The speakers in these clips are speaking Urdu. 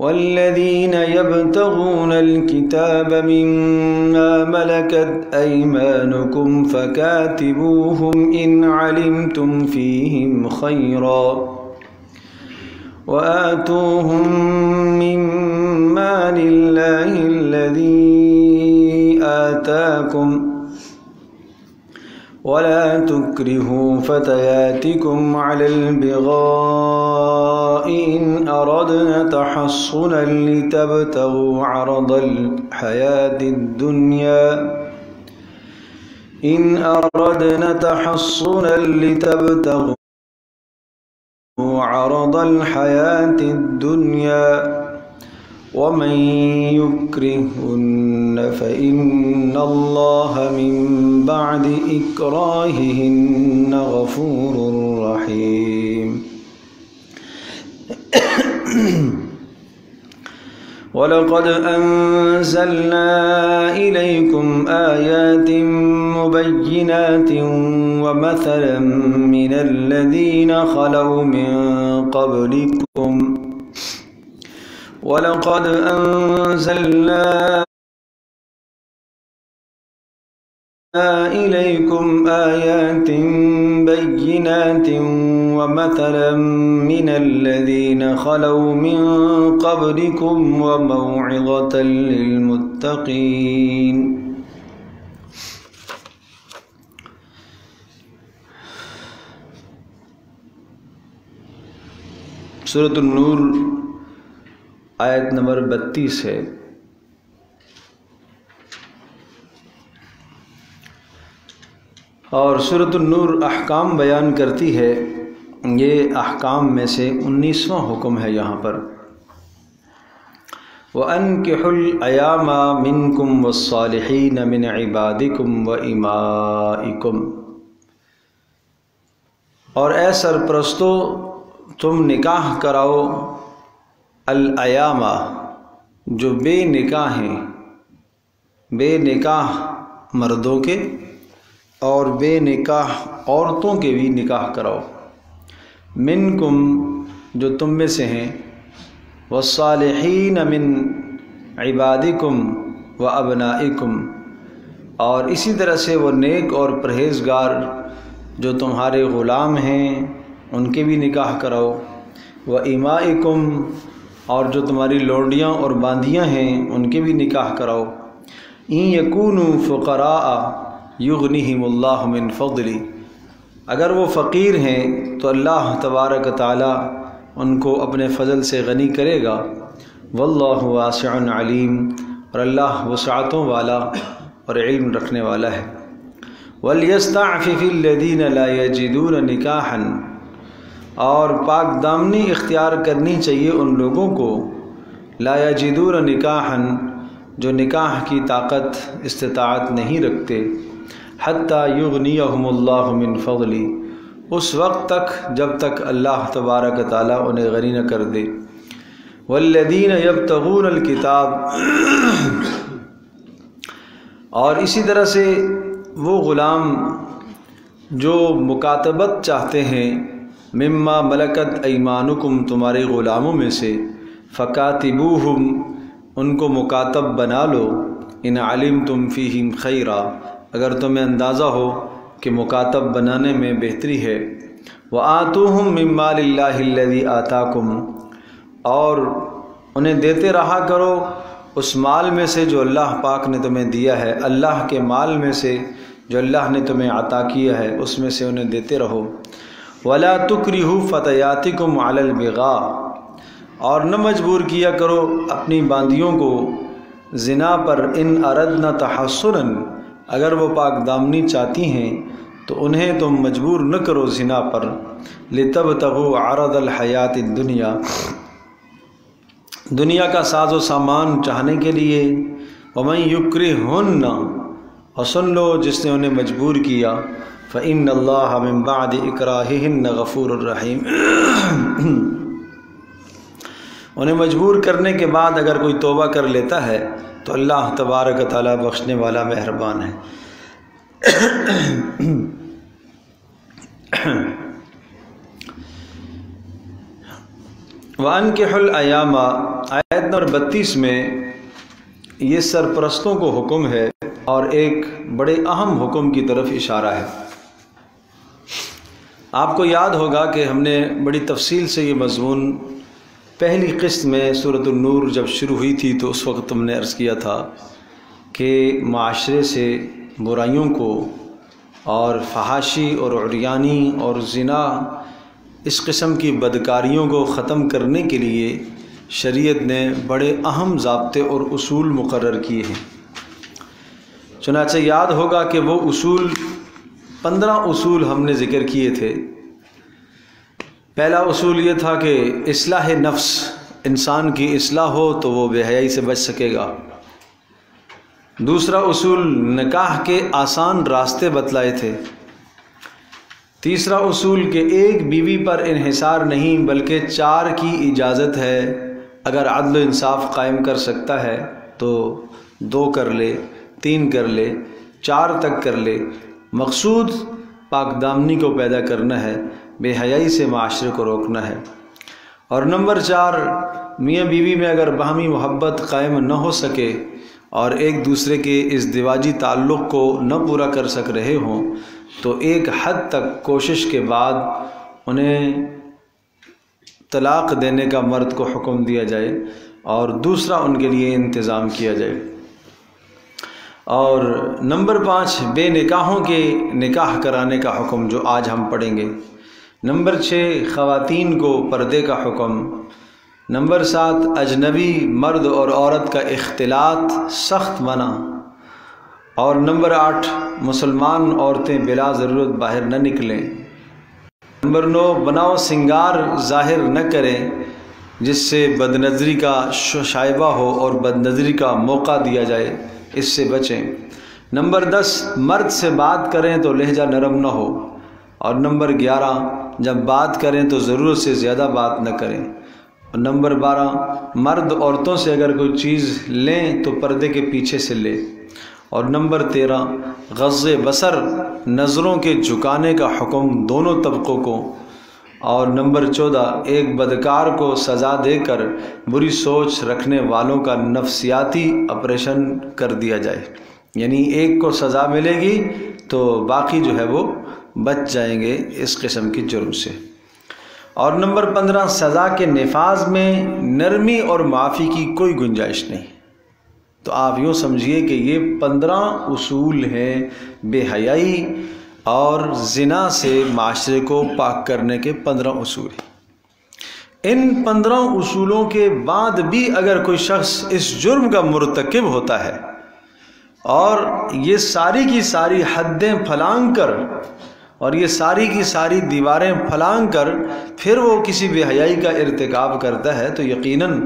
والذين يبتغون الكتاب مما ملكت أيمانكم فكاتبوهم إن علمتم فيهم خيرا وآتوهم مما لله الذي آتاكم ولا تكرهوا فتياتكم على البغاء إن أردنا تحصنا لتبتغوا عرض الحياة الدنيا ومن يكرهن فإن الله من بعد إكراههن غفور رحيم ولقد أنزلنا إليكم آيات مبينات ومثلا من الذين خلوا من قبلكم ولقد أنزلنا إليكم آيات بينات ومثلا من الذين خلوا من قبلكم وموعظة للمتقين سورة النور آیت نمبر 32 ہے۔ اور سورۃ النور احکام بیان کرتی ہے، یہ احکام میں سے 19واں حکم ہے یہاں پر۔ وَأَنكِحُوا الْأَيَامَ مِنكُمْ وَالصَّالِحِينَ مِنْ عِبَادِكُمْ وَإِمَائِكُمْ، اور اے سرپرستو تم نکاح کراؤ الایامہ، جو بے نکاح ہیں، بے نکاح مردوں کے اور بے نکاح عورتوں کے بھی نکاح کراؤ، منکم جو تم میں سے ہیں، والصالحین من عبادکم و ابنائکم، اور اسی طرح سے وہ نیک اور پرہیزگار جو تمہارے غلام ہیں ان کے بھی نکاح کراؤ، و امائکم، اور جو تمہاری لونڈیاں اور باندیاں ہیں ان کے بھی نکاح کراؤ، ان یکونوا فقراء یغنیہم اللہ من فضلی، اگر وہ فقیر ہیں تو اللہ تبارک تعالی ان کو اپنے فضل سے غنی کرے گا، واللہ واسع علیم، اور اللہ وسعتوں والا اور علم رکھنے والا ہے۔ وَلْيَسْتَعْفِفِ الَّذِينَ لَا يَجِدُونَ نِكَاحًا، اور پاک دامنی اختیار کرنی چاہیے ان لوگوں کو، لا یجدون نکاحًا، جو نکاح کی طاقت استطاعت نہیں رکھتے، حتیٰ یغنیہم اللہ من فضلی، اس وقت تک جب تک اللہ تبارک تعالیٰ انہیں غنی نہ کر دے۔ والذین یبتغون الکتاب، اور اسی طرح سے وہ غلام جو مکاتبت چاہتے ہیں، مما ملکت ایمانکم، تمہارے غلاموں میں سے، فکاتبوہم، ان کو مکاتب بنا لو، ان علمتم فیہم خیرا، اگر تمہیں اندازہ ہو کہ مکاتب بنانے میں بہتری ہے، وآتوہم من مال اللہ الذی آتاکم، اور انہیں دیتے رہا کرو اس مال میں سے جو اللہ پاک نے تمہیں دیا ہے، اللہ کے مال میں سے جو اللہ نے تمہیں عطا کیا ہے اس میں سے انہیں دیتے رہو۔ وَلَا تُكْرِهُوا فَتَيَاتِكُمْ عَلَى الْبِغَاءِ، اور نہ مجبور کیا کرو اپنی باندیوں کو زنا پر، ان اردنا تحصنا، اگر وہ پاک دامنی چاہتی ہیں تو انہیں تم مجبور نہ کرو زنا پر، لِتَبْتَغُوا عَرَضَ الْحَيَاةِ الدُّنْيَا، دنیا کا ساز و سامان چاہنے کے لیے، وَمَن يُكْرِهُنَّ، اور سن لو جس نے انہیں مجبور کیا، فَإِنَّ اللَّهَ مِن بَعْدِ إِكْرَاهِهِنَّ غَفُورٌ رَحِيمٌ، انہیں مجبور کرنے کے بعد اگر کوئی توبہ کر لیتا ہے تو اللہ تبارک تعالیٰ بخشنے والا مہربان ہے۔ وَأَنْكِحُ الْأَيَامَ آیت نمبر 32 میں یہ سرپرستوں کو حکم ہے اور ایک بڑے اہم حکم کی طرف اشارہ ہے۔ آپ کو یاد ہوگا کہ ہم نے بڑی تفصیل سے یہ مضمون پہلی قسط میں سورۃ النور جب شروع ہوئی تھی تو اس وقت ہم نے عرض کیا تھا کہ معاشرے سے برائیوں کو اور فحاشی اور عریانی اور زنا اس قسم کی بدکاریوں کو ختم کرنے کے لیے شریعت نے بڑے اہم ضابطے اور اصول مقرر کیے ہیں۔ چنانچہ یاد ہوگا کہ وہ 15 اصول ہم نے ذکر کیے تھے۔ پہلا اصول یہ تھا کہ اصلاح نفس، انسان کی اصلاح ہو تو وہ بے حیائی سے بچ سکے گا۔ دوسرا اصول نکاح کے آسان راستے بتلائے تھے۔ تیسرا اصول کہ ایک بیوی پر انحصار نہیں بلکہ 4 کی اجازت ہے، اگر عدل و انصاف قائم کر سکتا ہے تو 2 کر لے، 3 کر لے، 4 تک کر لے۔ مقصود پاک دامنی کو پیدا کرنا ہے، بے حیائی سے معاشرے کو روکنا ہے۔ اور نمبر 4، میاں بیوی میں اگر باہمی محبت قائم نہ ہو سکے اور ایک دوسرے کے ازدواجی تعلق کو نہ پورا کر سک رہے ہوں تو ایک حد تک کوشش کے بعد انہیں طلاق دینے کا مرد کو حکم دیا جائے اور دوسرا ان کے لیے انتظام کیا جائے۔ اور نمبر 5، بے نکاحوں کے نکاح کرانے کا حکم جو آج ہم پڑھیں گے۔ نمبر 6، خواتین کو پردے کا حکم۔ نمبر 7، اجنبی مرد اور عورت کا اختلاط سخت منع۔ اور نمبر 8، مسلمان عورتیں بلا ضرورت باہر نہ نکلیں۔ نمبر 9، بناؤ سنگار ظاہر نہ کریں جس سے بد نظری کا شائبہ ہو اور بد نظری کا موقع دیا جائے، اس سے بچیں۔ نمبر 10، مرد سے بات کریں تو لہجہ نرم نہ ہو۔ اور نمبر 11، جب بات کریں تو ضرورت سے زیادہ بات نہ کریں۔ اور نمبر 12، مرد عورتوں سے اگر کوئی چیز لیں تو پردے کے پیچھے سے لے۔ اور نمبر 13، غض بصر، نظروں کے جھکانے کا حکم دونوں طبقوں کو۔ اور نمبر 14، ایک بدکار کو سزا دے کر بری سوچ رکھنے والوں کا نفسیاتی آپریشن کر دیا جائے، یعنی ایک کو سزا ملے گی تو باقی جو ہے وہ بچ جائیں گے اس قسم کی جرم سے۔ اور نمبر 15، سزا کے نفاذ میں نرمی اور معافی کی کوئی گنجائش نہیں۔ تو آپ یوں سمجھیے کہ یہ 15 اصول ہیں بے حیائی اور زنا سے معاشرے کو پاک کرنے کے 15 اصول۔ ان 15 اصولوں کے بعد بھی اگر کوئی شخص اس جرم کا مرتکب ہوتا ہے اور یہ ساری کی ساری حدیں پھلانگ کر اور یہ ساری کی ساری دیواریں پھلانگ کر پھر وہ کسی بے حیائی کا ارتکاب کرتا ہے تو یقیناً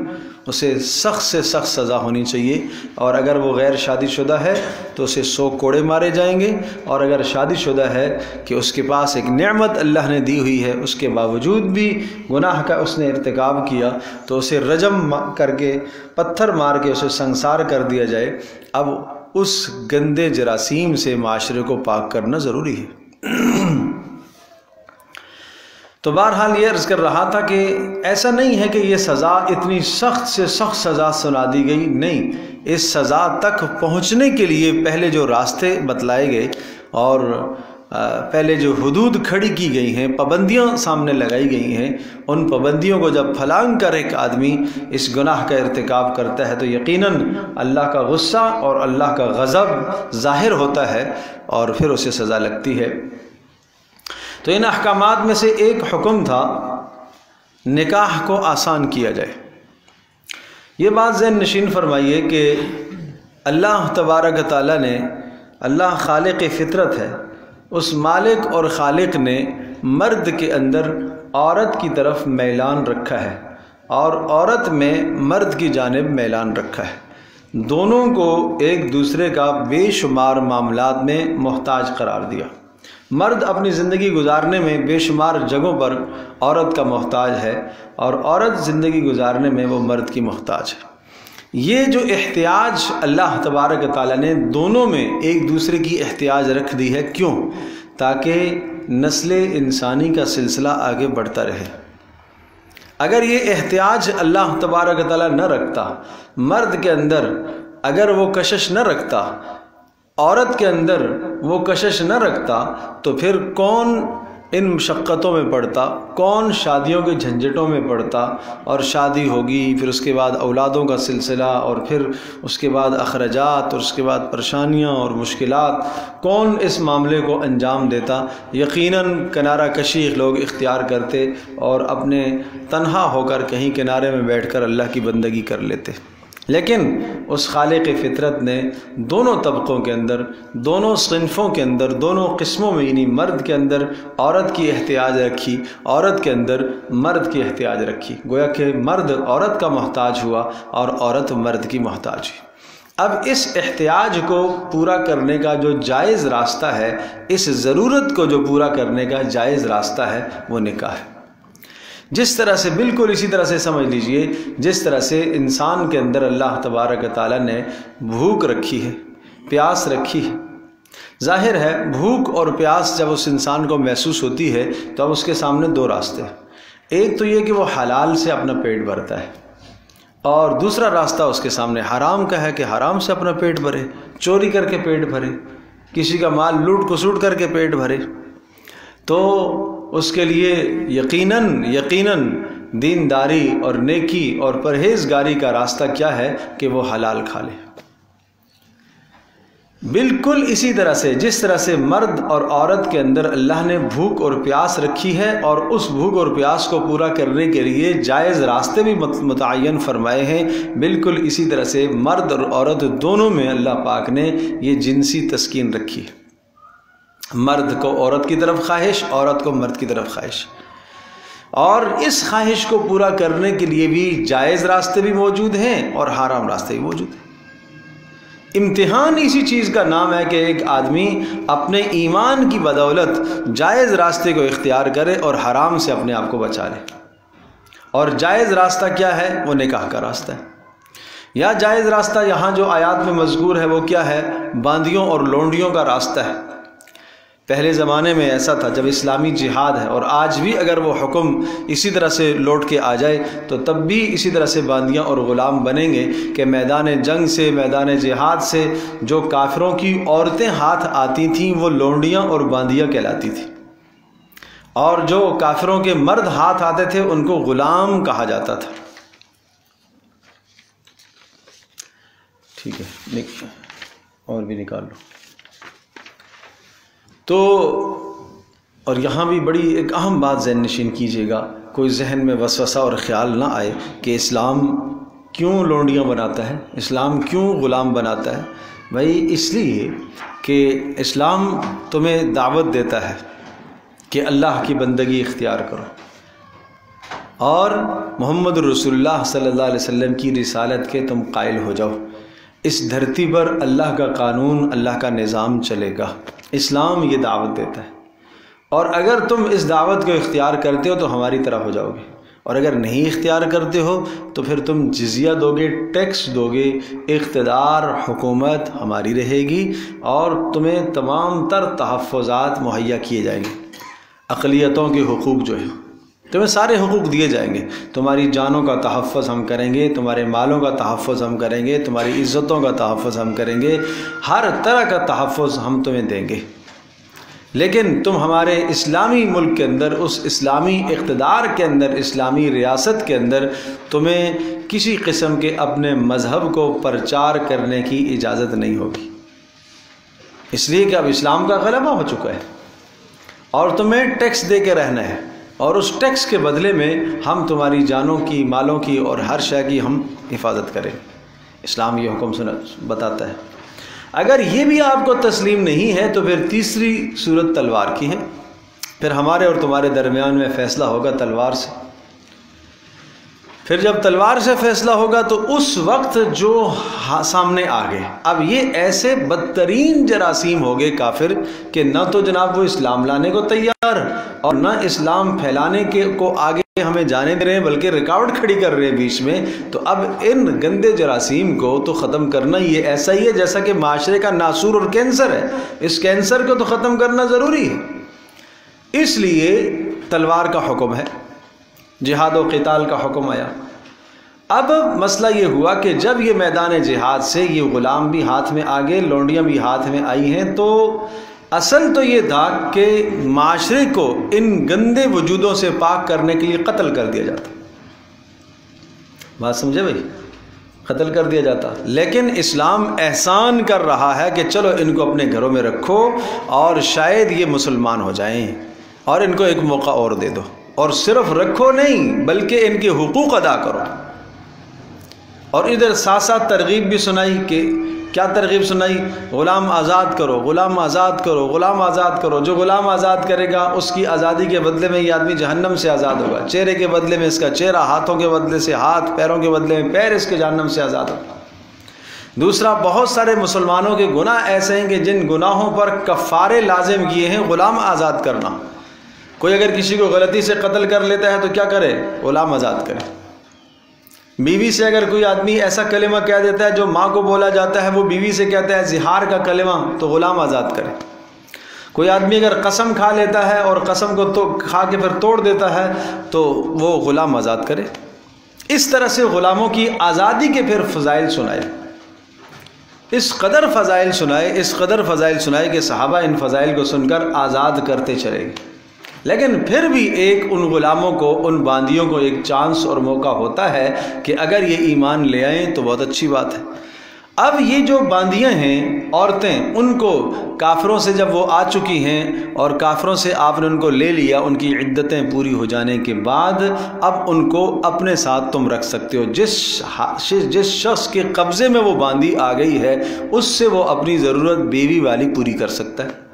اسے سخت سے سخت سزا ہونی چاہیے۔ اور اگر وہ غیر شادی شدہ ہے تو اسے 100 کوڑے مارے جائیں گے، اور اگر شادی شدہ ہے کہ اس کے پاس ایک نعمت اللہ نے دی ہوئی ہے اس کے باوجود بھی گناہ کا اس نے ارتکاب کیا تو اسے رجم کر کے پتھر مار کے اسے سنسار کر دیا جائے۔ اب اس گندے جراثیم سے معاشرے کو پاک کرنا ضروری ہے۔ تو بہرحال یہ عرض کر رہا تھا کہ ایسا نہیں ہے کہ یہ سزا اتنی سخت سے سخت سزا سنا دی گئی، نہیں، اس سزا تک پہنچنے کے لیے پہلے جو راستے بتلائے گئے اور پہلے جو حدود کھڑی کی گئی ہیں، پابندیاں سامنے لگائی گئی ہیں، ان پابندیوں کو جب پھلانگ کر ایک آدمی اس گناہ کا ارتکاب کرتا ہے تو یقیناً اللہ کا غصہ اور اللہ کا غضب ظاہر ہوتا ہے اور پھر اسے سزا لگتی ہے۔ تو ان احکامات میں سے ایک حکم تھا نکاح کو آسان کیا جائے۔ یہ بات ذہن نشین فرمائیے کہ اللہ تبارک تعالیٰ نے، اللہ خالق فطرت ہے، اس مالک اور خالق نے مرد کے اندر عورت کی طرف میلان رکھا ہے اور عورت میں مرد کی جانب میلان رکھا ہے۔ دونوں کو ایک دوسرے کا بے شمار معاملات میں محتاج قرار دیا۔ مرد اپنی زندگی گزارنے میں بے شمار جگہوں پر عورت کا محتاج ہے اور عورت زندگی گزارنے میں وہ مرد کی محتاج ہے۔ یہ جو احتیاج اللہ تبارک تعالیٰ نے دونوں میں ایک دوسرے کی احتیاج رکھ دی ہے، کیوں؟ تاکہ نسل انسانی کا سلسلہ آگے بڑھتا رہے۔ اگر یہ احتیاج اللہ تبارک و تعالیٰ نہ رکھتا، مرد کے اندر اگر وہ کشش نہ رکھتا، عورت کے اندر وہ کشش نہ رکھتا، تو پھر کون ان مشقتوں میں پڑتا، کون شادیوں کے جھنجھٹوں میں پڑتا، اور شادی ہوگی، پھر اس کے بعد اولادوں کا سلسلہ، اور پھر اس کے بعد اخراجات، اور اس کے بعد پریشانیاں اور مشکلات، کون اس معاملے کو انجام دیتا؟ یقیناً کنارہ کشی لوگ اختیار کرتے اور اپنے تنہا ہو کر کہیں کنارے میں بیٹھ کر اللہ کی بندگی کر لیتے۔ لیکن اس خالق فطرت نے دونوں طبقوں کے اندر، دونوں صنفوں کے اندر، دونوں قسموں میں، یعنی مرد کے اندر عورت کی احتیاج رکھی، عورت کے اندر مرد کی احتیاج رکھی، گویا کہ مرد عورت کا محتاج ہوا اور عورت مرد کی محتاج ہوئی۔ اب اس احتیاج کو پورا کرنے کا جو جائز راستہ ہے، اس ضرورت کو جو پورا کرنے کا جائز راستہ ہے، وہ نکاح ہے۔ جس طرح سے، بالکل اسی طرح سے سمجھ لیجئے جس طرح سے انسان کے اندر اللہ تبارک و تعالیٰ نے بھوک رکھی ہے، پیاس رکھی ہے۔ ظاہر ہے بھوک اور پیاس جب اس انسان کو محسوس ہوتی ہے تو اب اس کے سامنے دو راستے ہیں۔ ایک تو یہ کہ وہ حلال سے اپنا پیٹ بھرتا ہے، اور دوسرا راستہ اس کے سامنے حرام کا ہے کہ حرام سے اپنا پیٹ بھرے، چوری کر کے پیٹ بھرے، کسی کا مال لوٹ کسوٹ کر کے پیٹ بھرے۔ تو اس کے لیے یقیناً دینداری اور نیکی اور پرہیزگاری کا راستہ کیا ہے کہ وہ حلال کھا لے۔ بالکل اسی طرح سے جس طرح سے مرد اور عورت کے اندر اللہ نے بھوک اور پیاس رکھی ہے، اور اس بھوک اور پیاس کو پورا کرنے کے لیے جائز راستے بھی متعین فرمائے ہیں، بالکل اسی طرح سے مرد اور عورت دونوں میں اللہ پاک نے یہ جنسی تسکین رکھی ہے۔ مرد کو عورت کی طرف خواہش، عورت کو مرد کی طرف خواہش، اور اس خواہش کو پورا کرنے کے لیے بھی جائز راستے بھی موجود ہیں اور حرام راستے بھی موجود ہیں۔ امتحان اسی چیز کا نام ہے کہ ایک آدمی اپنے ایمان کی بدولت جائز راستے کو اختیار کرے اور حرام سے اپنے آپ کو بچا لے۔ اور جائز راستہ کیا ہے؟ وہ نکاح کا راستہ ہے۔ یا جائز راستہ یہاں جو آیات میں مذکور ہے وہ کیا ہے؟ باندیوں اور لونڈیوں کا راستہ ہے۔ پہلے زمانے میں ایسا تھا جب اسلامی جہاد ہے، اور آج بھی اگر وہ حکم اسی طرح سے لوٹ کے آ جائے تو تب بھی اسی طرح سے باندیاں اور غلام بنیں گے کہ میدان جنگ سے، میدان جہاد سے جو کافروں کی عورتیں ہاتھ آتی تھیں وہ لونڈیاں اور باندیاں کہلاتی تھیں، اور جو کافروں کے مرد ہاتھ آتے تھے ان کو غلام کہا جاتا تھا۔ ٹھیک ہے، اور بھی نکال لو۔ تو اور یہاں بھی بڑی ایک اہم بات ذہن نشین کیجیے گا، کوئی ذہن میں وسوسہ اور خیال نہ آئے کہ اسلام کیوں لونڈیاں بناتا ہے، اسلام کیوں غلام بناتا ہے۔ بھائی اس لیے کہ اسلام تمہیں دعوت دیتا ہے کہ اللہ کی بندگی اختیار کرو، اور محمد رسول اللہ صلی اللہ علیہ وسلم کی رسالت کے تم قائل ہو جاؤ۔ اس دھرتی پر اللہ کا قانون، اللہ کا نظام چلے گا، اسلام یہ دعوت دیتا ہے، اور اگر تم اس دعوت کو اختیار کرتے ہو تو ہماری طرح ہو جاؤ گے، اور اگر نہیں اختیار کرتے ہو تو پھر تم جزیہ دو گے، ٹیکس دو گے، اقتدار حکومت ہماری رہے گی، اور تمہیں تمام تر تحفظات مہیا کیے جائیں گے، اقلیتوں کے حقوق جو ہیں تمہیں سارے حقوق دیے جائیں گے، تمہاری جانوں کا تحفظ ہم کریں گے، تمہارے مالوں کا تحفظ ہم کریں گے، تمہاری عزتوں کا تحفظ ہم کریں گے، ہر طرح کا تحفظ ہم تمہیں دیں گے۔ لیکن تم ہمارے اسلامی ملک کے اندر، اس اسلامی اقتدار کے اندر، اسلامی ریاست کے اندر تمہیں کسی قسم کے اپنے مذہب کو پرچار کرنے کی اجازت نہیں ہوگی، اس لیے کہ اب اسلام کا غلبہ ہو چکا ہے، اور تمہیں ٹیکس دے کے رہنا ہے، اور اس ٹیکس کے بدلے میں ہم تمہاری جانوں کی، مالوں کی اور ہر شے کی ہم حفاظت کریں۔ اسلام یہ حکم بتاتا ہے۔ اگر یہ بھی آپ کو تسلیم نہیں ہے تو پھر تیسری صورت تلوار کی ہے، پھر ہمارے اور تمہارے درمیان میں فیصلہ ہوگا تلوار سے۔ پھر جب تلوار سے فیصلہ ہوگا تو اس وقت جو سامنے آ گئے، اب یہ ایسے بدترین جراثیم ہو گئے کافر کہ نہ تو جناب وہ اسلام لانے کو تیار اور نہ اسلام پھیلانے کو آگے ہمیں جانے دے رہے ہیں، بلکہ رکاوٹ کھڑی کر رہے ہیں بیچ میں۔ تو اب ان گندے جراثیم کو تو ختم کرنا یہ ایسا ہی ہے جیسا کہ معاشرے کا ناسور اور کینسر ہے، اس کینسر کو تو ختم کرنا ضروری ہے، اس لیے تلوار کا حکم ہے۔ جہاد و قتال کا حکم آیا۔ اب مسئلہ یہ ہوا کہ جب یہ میدان جہاد سے یہ غلام بھی ہاتھ میں آ گئے، لونڈیاں بھی ہاتھ میں آئی ہیں، تو اصل تو یہ تھا کہ معاشرے کو ان گندے وجودوں سے پاک کرنے کے لیے قتل کر دیا جاتا۔ بات سمجھے بھائی؟ قتل کر دیا جاتا، لیکن اسلام احسان کر رہا ہے کہ چلو ان کو اپنے گھروں میں رکھو اور شاید یہ مسلمان ہو جائیں اور ان کو ایک موقع اور دے دو، اور صرف رکھو نہیں بلکہ ان کے حقوق ادا کرو۔ اور ادھر ساتھ ساتھ ترغیب بھی سنائی کہ کیا ترغیب سنائی؟ غلام آزاد کرو، غلام آزاد کرو، غلام آزاد کرو۔ جو غلام آزاد کرے گا اس کی آزادی کے بدلے میں یہ آدمی جہنم سے آزاد ہوگا، چہرے کے بدلے میں اس کا چہرہ، ہاتھوں کے بدلے سے ہاتھ، پیروں کے بدلے میں پیر اس کے جہنم سے آزاد ہوگا۔ دوسرا، بہت سارے مسلمانوں کے گناہ ایسے ہیں کہ جن گناہوں پر کفارے لازم کیے ہیں غلام آزاد کرنا۔ کوئی اگر کسی کو غلطی سے قتل کر لیتا ہے تو کیا کرے؟ غلام آزاد کرے۔ بیوی سے اگر کوئی آدمی ایسا کلمہ کہہ دیتا ہے جو ماں کو بولا جاتا ہے، وہ بیوی سے کہتا ہے زہار کا کلمہ، تو غلام آزاد کرے۔ کوئی آدمی اگر قسم کھا لیتا ہے اور قسم کو تو کھا کے پھر توڑ دیتا ہے تو وہ غلام آزاد کرے۔ اس طرح سے غلاموں کی آزادی کے پھر فضائل سنائے، اس قدر فضائل سنائے کہ صحابہ ان فضائل کو سن کر آزاد کرتے چلے گئے۔ لیکن پھر بھی ایک ان غلاموں کو، ان باندیوں کو ایک چانس اور موقع ہوتا ہے کہ اگر یہ ایمان لے آئیں تو بہت اچھی بات ہے۔ اب یہ جو باندیاں ہیں، عورتیں، ان کو کافروں سے جب وہ آ چکی ہیں اور کافروں سے آپ نے ان کو لے لیا، ان کی عدتیں پوری ہو جانے کے بعد اب ان کو اپنے ساتھ تم رکھ سکتے ہو۔ جس شخص کے قبضے میں وہ باندی آ گئی ہے اس سے وہ اپنی ضرورت بیوی والی پوری کر سکتا ہے،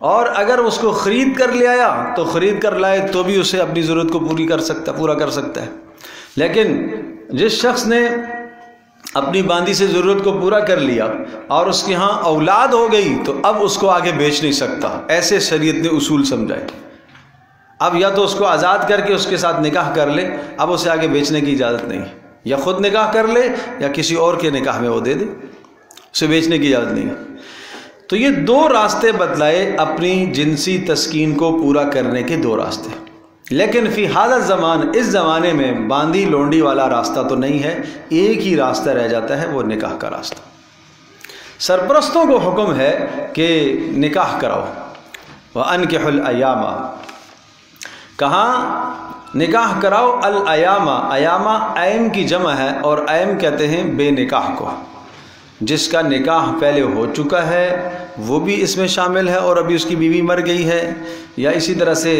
اور اگر اس کو خرید کر لے آیا تو خرید کر لائے تو بھی اسے اپنی ضرورت کو پورا کر سکتا ہے۔ لیکن جس شخص نے اپنی باندی سے ضرورت کو پورا کر لیا اور اس کے ہاں اولاد ہو گئی تو اب اس کو آگے بیچ نہیں سکتا، ایسے شریعت نے اصول سمجھائے۔ اب یا تو اس کو آزاد کر کے اس کے ساتھ نکاح کر لے، اب اسے آگے بیچنے کی اجازت نہیں، یا خود نکاح کر لے یا کسی اور کے نکاح میں وہ دے دے، اسے بیچنے کی اجازت نہیں۔ تو یہ دو راستے بتلائے اپنی جنسی تسکین کو پورا کرنے کے، دو راستے۔ لیکن فی حاضر زمان، اس زمانے میں باندی لونڈی والا راستہ تو نہیں ہے، ایک ہی راستہ رہ جاتا ہے، وہ نکاح کا راستہ۔ سرپرستوں کو حکم ہے کہ نکاح کراؤ۔ وَأَنْكِحُ الْأَيَامَ، کہاں نکاح کراؤ؟ الایامہ، ایامہ ایم کی جمع ہے، اور ایم کہتے ہیں بے نکاح کو۔ جس کا نکاح پہلے ہو چکا ہے وہ بھی اس میں شامل ہے اور ابھی اس کی بیوی مر گئی ہے، یا اسی طرح سے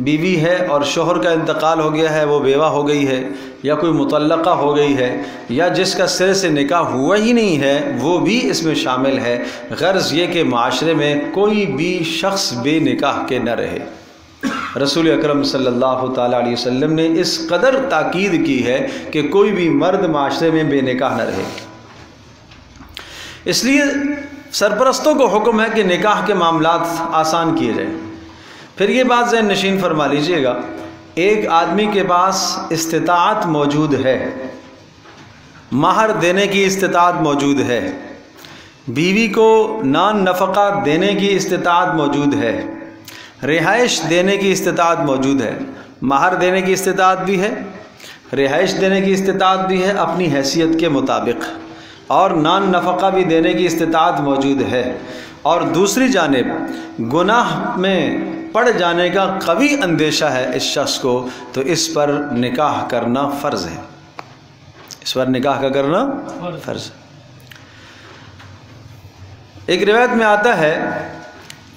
بیوی ہے اور شوہر کا انتقال ہو گیا ہے، وہ بیوہ ہو گئی ہے، یا کوئی مطلقہ ہو گئی ہے، یا جس کا سرے سے نکاح ہوا ہی نہیں ہے وہ بھی اس میں شامل ہے۔ غرض یہ کہ معاشرے میں کوئی بھی شخص بے نکاح کے نہ رہے۔ رسول اکرم صلی اللہ تعالیٰ علیہ وسلم نے اس قدر تاکید کی ہے کہ کوئی بھی مرد معاشرے میں بے نکاح نہ رہے۔ اس لیے سرپرستوں کو حکم ہے کہ نکاح کے معاملات آسان کیے جائیں۔ پھر یہ بات ذہن نشین فرما لیجئے گا، ایک آدمی کے پاس استطاعت موجود ہے، مہر دینے کی استطاعت موجود ہے، بیوی کو نان نفقہ دینے کی استطاعت موجود ہے، رہائش دینے کی استطاعت موجود ہے، مہر دینے کی استطاعت بھی ہے، رہائش دینے کی استطاعت بھی ہے اپنی حیثیت کے مطابق، اور نان نفقہ بھی دینے کی استطاعت موجود ہے، اور دوسری جانب گناہ میں پڑ جانے کا قوی اندیشہ ہے اس شخص کو، تو اس پر نکاح کرنا فرض ہے، اس پر نکاح کا کرنا فرض ہے۔ ایک روایت میں آتا ہے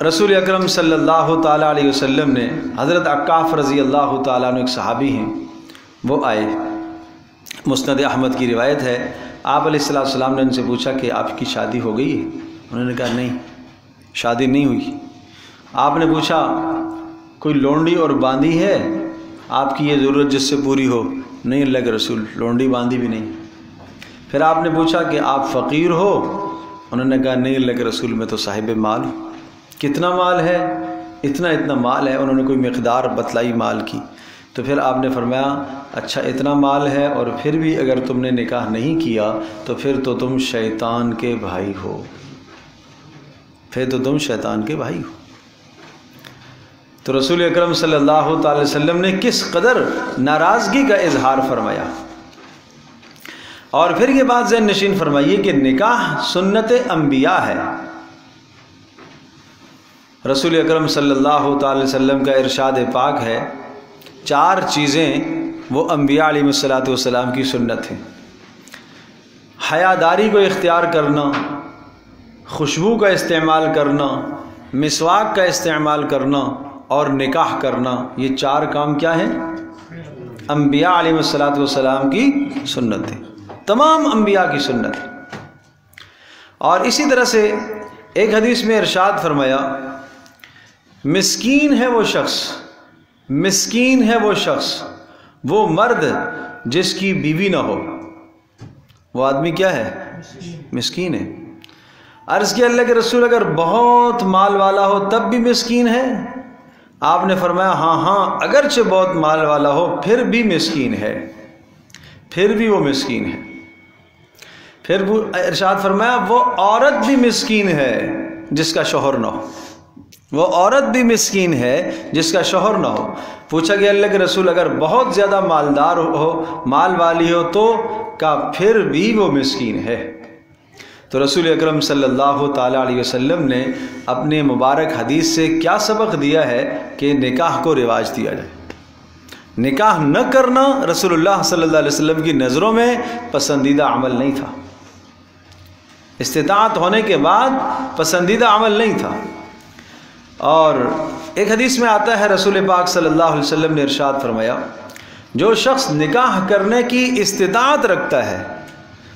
رسول اکرم صلی اللہ تعالیٰ علیہ وسلم نے، حضرت عکاف رضی اللہ تعالیٰ عنہ ایک صحابی ہیں، وہ آئے، مسند احمد کی روایت ہے، آپ علیہ السلام نے ان سے پوچھا کہ آپ کی شادی ہو گئی ہے؟ انہوں نے کہا نہیں، شادی نہیں ہوئی۔ آپ نے پوچھا کوئی لونڈی اور باندی ہے آپ کی یہ ضرورت جس سے پوری ہو؟ نہیں اللہ کے رسول، لونڈی باندی بھی نہیں۔ پھر آپ نے پوچھا کہ آپ فقیر ہو؟ انہوں نے کہا نہیں اللہ کے رسول، میں تو صاحب مال ہوں۔ کتنا مال ہے؟ اتنا مال ہے۔ انہوں نے کوئی مقدار بتلائی مال کی، تو پھر آپ نے فرمایا اچھا اتنا مال ہے اور پھر بھی اگر تم نے نکاح نہیں کیا تو پھر تو تم شیطان کے بھائی ہو، پھر تو تم شیطان کے بھائی ہو۔ تو رسول اکرم صلی اللہ تعالی وسلم نے کس قدر ناراضگی کا اظہار فرمایا. اور پھر یہ بات ذہن نشین فرمائیے کہ نکاح سنت انبیاء ہے. رسول اکرم صلی اللہ تعالی وسلم کا ارشاد پاک ہے 4 چیزیں وہ انبیاء علیہ الصلوۃ والسلام کی سنت ہیں. حیاداری کو اختیار کرنا، خوشبو کا استعمال کرنا، مسواک کا استعمال کرنا اور نکاح کرنا، یہ 4 کام کیا ہیں؟ انبیاء علیہ الصلوۃ والسلام کی سنت ہے، تمام انبیاء کی سنت ہے. اور اسی طرح سے ایک حدیث میں ارشاد فرمایا مسکین ہے وہ شخص، مسکین ہے وہ شخص، وہ مرد جس کی بیوی نہ ہو. وہ آدمی کیا ہے؟ مسکین ہے. عرض کیا اللہ کے رسول اگر بہت مال والا ہو تب بھی مسکین ہے؟ آپ نے فرمایا ہاں اگرچہ بہت مال والا ہو پھر بھی مسکین ہے، پھر بھی وہ مسکین ہے. پھر ارشاد فرمایا وہ عورت بھی مسکین ہے جس کا شوہر نہ ہو، وہ عورت بھی مسکین ہے جس کا شوہر نہ ہو. پوچھا گیا اللہ کے رسول اگر بہت زیادہ مالدار ہو، مال والی ہو تو کا پھر بھی وہ مسکین ہے. تو رسول اکرم صلی اللہ تعالی علیہ وسلم نے اپنے مبارک حدیث سے کیا سبق دیا ہے کہ نکاح کو رواج دیا جائے. نکاح نہ کرنا رسول اللہ صلی اللہ علیہ وسلم کی نظروں میں پسندیدہ عمل نہیں تھا، استطاعت ہونے کے بعد پسندیدہ عمل نہیں تھا. اور ایک حدیث میں آتا ہے رسول پاک صلی اللہ علیہ وسلم نے ارشاد فرمایا جو شخص نکاح کرنے کی استطاعت رکھتا ہے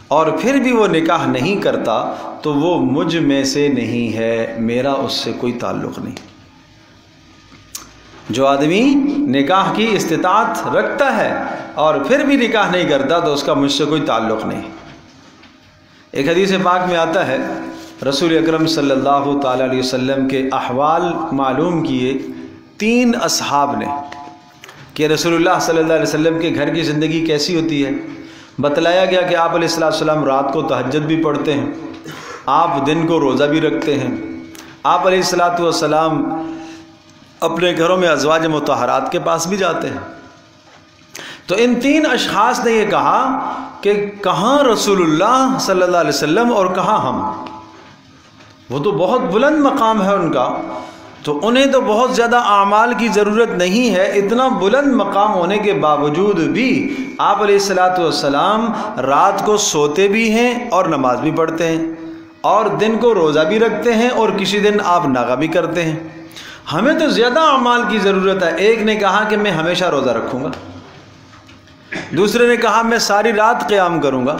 اور پھر بھی وہ نکاح نہیں کرتا تو وہ مجھ میں سے نہیں ہے، میرا اس سے کوئی تعلق نہیں. جو آدمی نکاح کی استطاعت رکھتا ہے اور پھر بھی نکاح نہیں کرتا تو اس کا مجھ سے کوئی تعلق نہیں. ایک حدیث پاک میں آتا ہے رسول اکرم صلی اللہ تعالی علیہ وسلم کے احوال معلوم کیے 3 اصحاب نے کہ رسول اللہ صلی اللہ علیہ وسلم کے گھر کی زندگی کیسی ہوتی ہے. بتلایا گیا کہ آپ علیہ السلام رات کو تہجد بھی پڑھتے ہیں، آپ دن کو روزہ بھی رکھتے ہیں، آپ علیہ السلام اپنے گھروں میں ازواج مطہرات کے پاس بھی جاتے ہیں. تو ان 3 اشخاص نے یہ کہا کہ کہاں رسول اللہ صلی اللہ علیہ وسلم اور کہاں ہم. وہ تو بہت بلند مقام ہے ان کا، تو انہیں تو بہت زیادہ اعمال کی ضرورت نہیں ہے. اتنا بلند مقام ہونے کے باوجود بھی آپ علیہ السلام رات کو سوتے بھی ہیں اور نماز بھی پڑھتے ہیں اور دن کو روزہ بھی رکھتے ہیں اور کسی دن آپ ناغہ بھی کرتے ہیں. ہمیں تو زیادہ اعمال کی ضرورت ہے. ایک نے کہا کہ میں ہمیشہ روزہ رکھوں گا، دوسرے نے کہا میں ساری رات قیام کروں گا،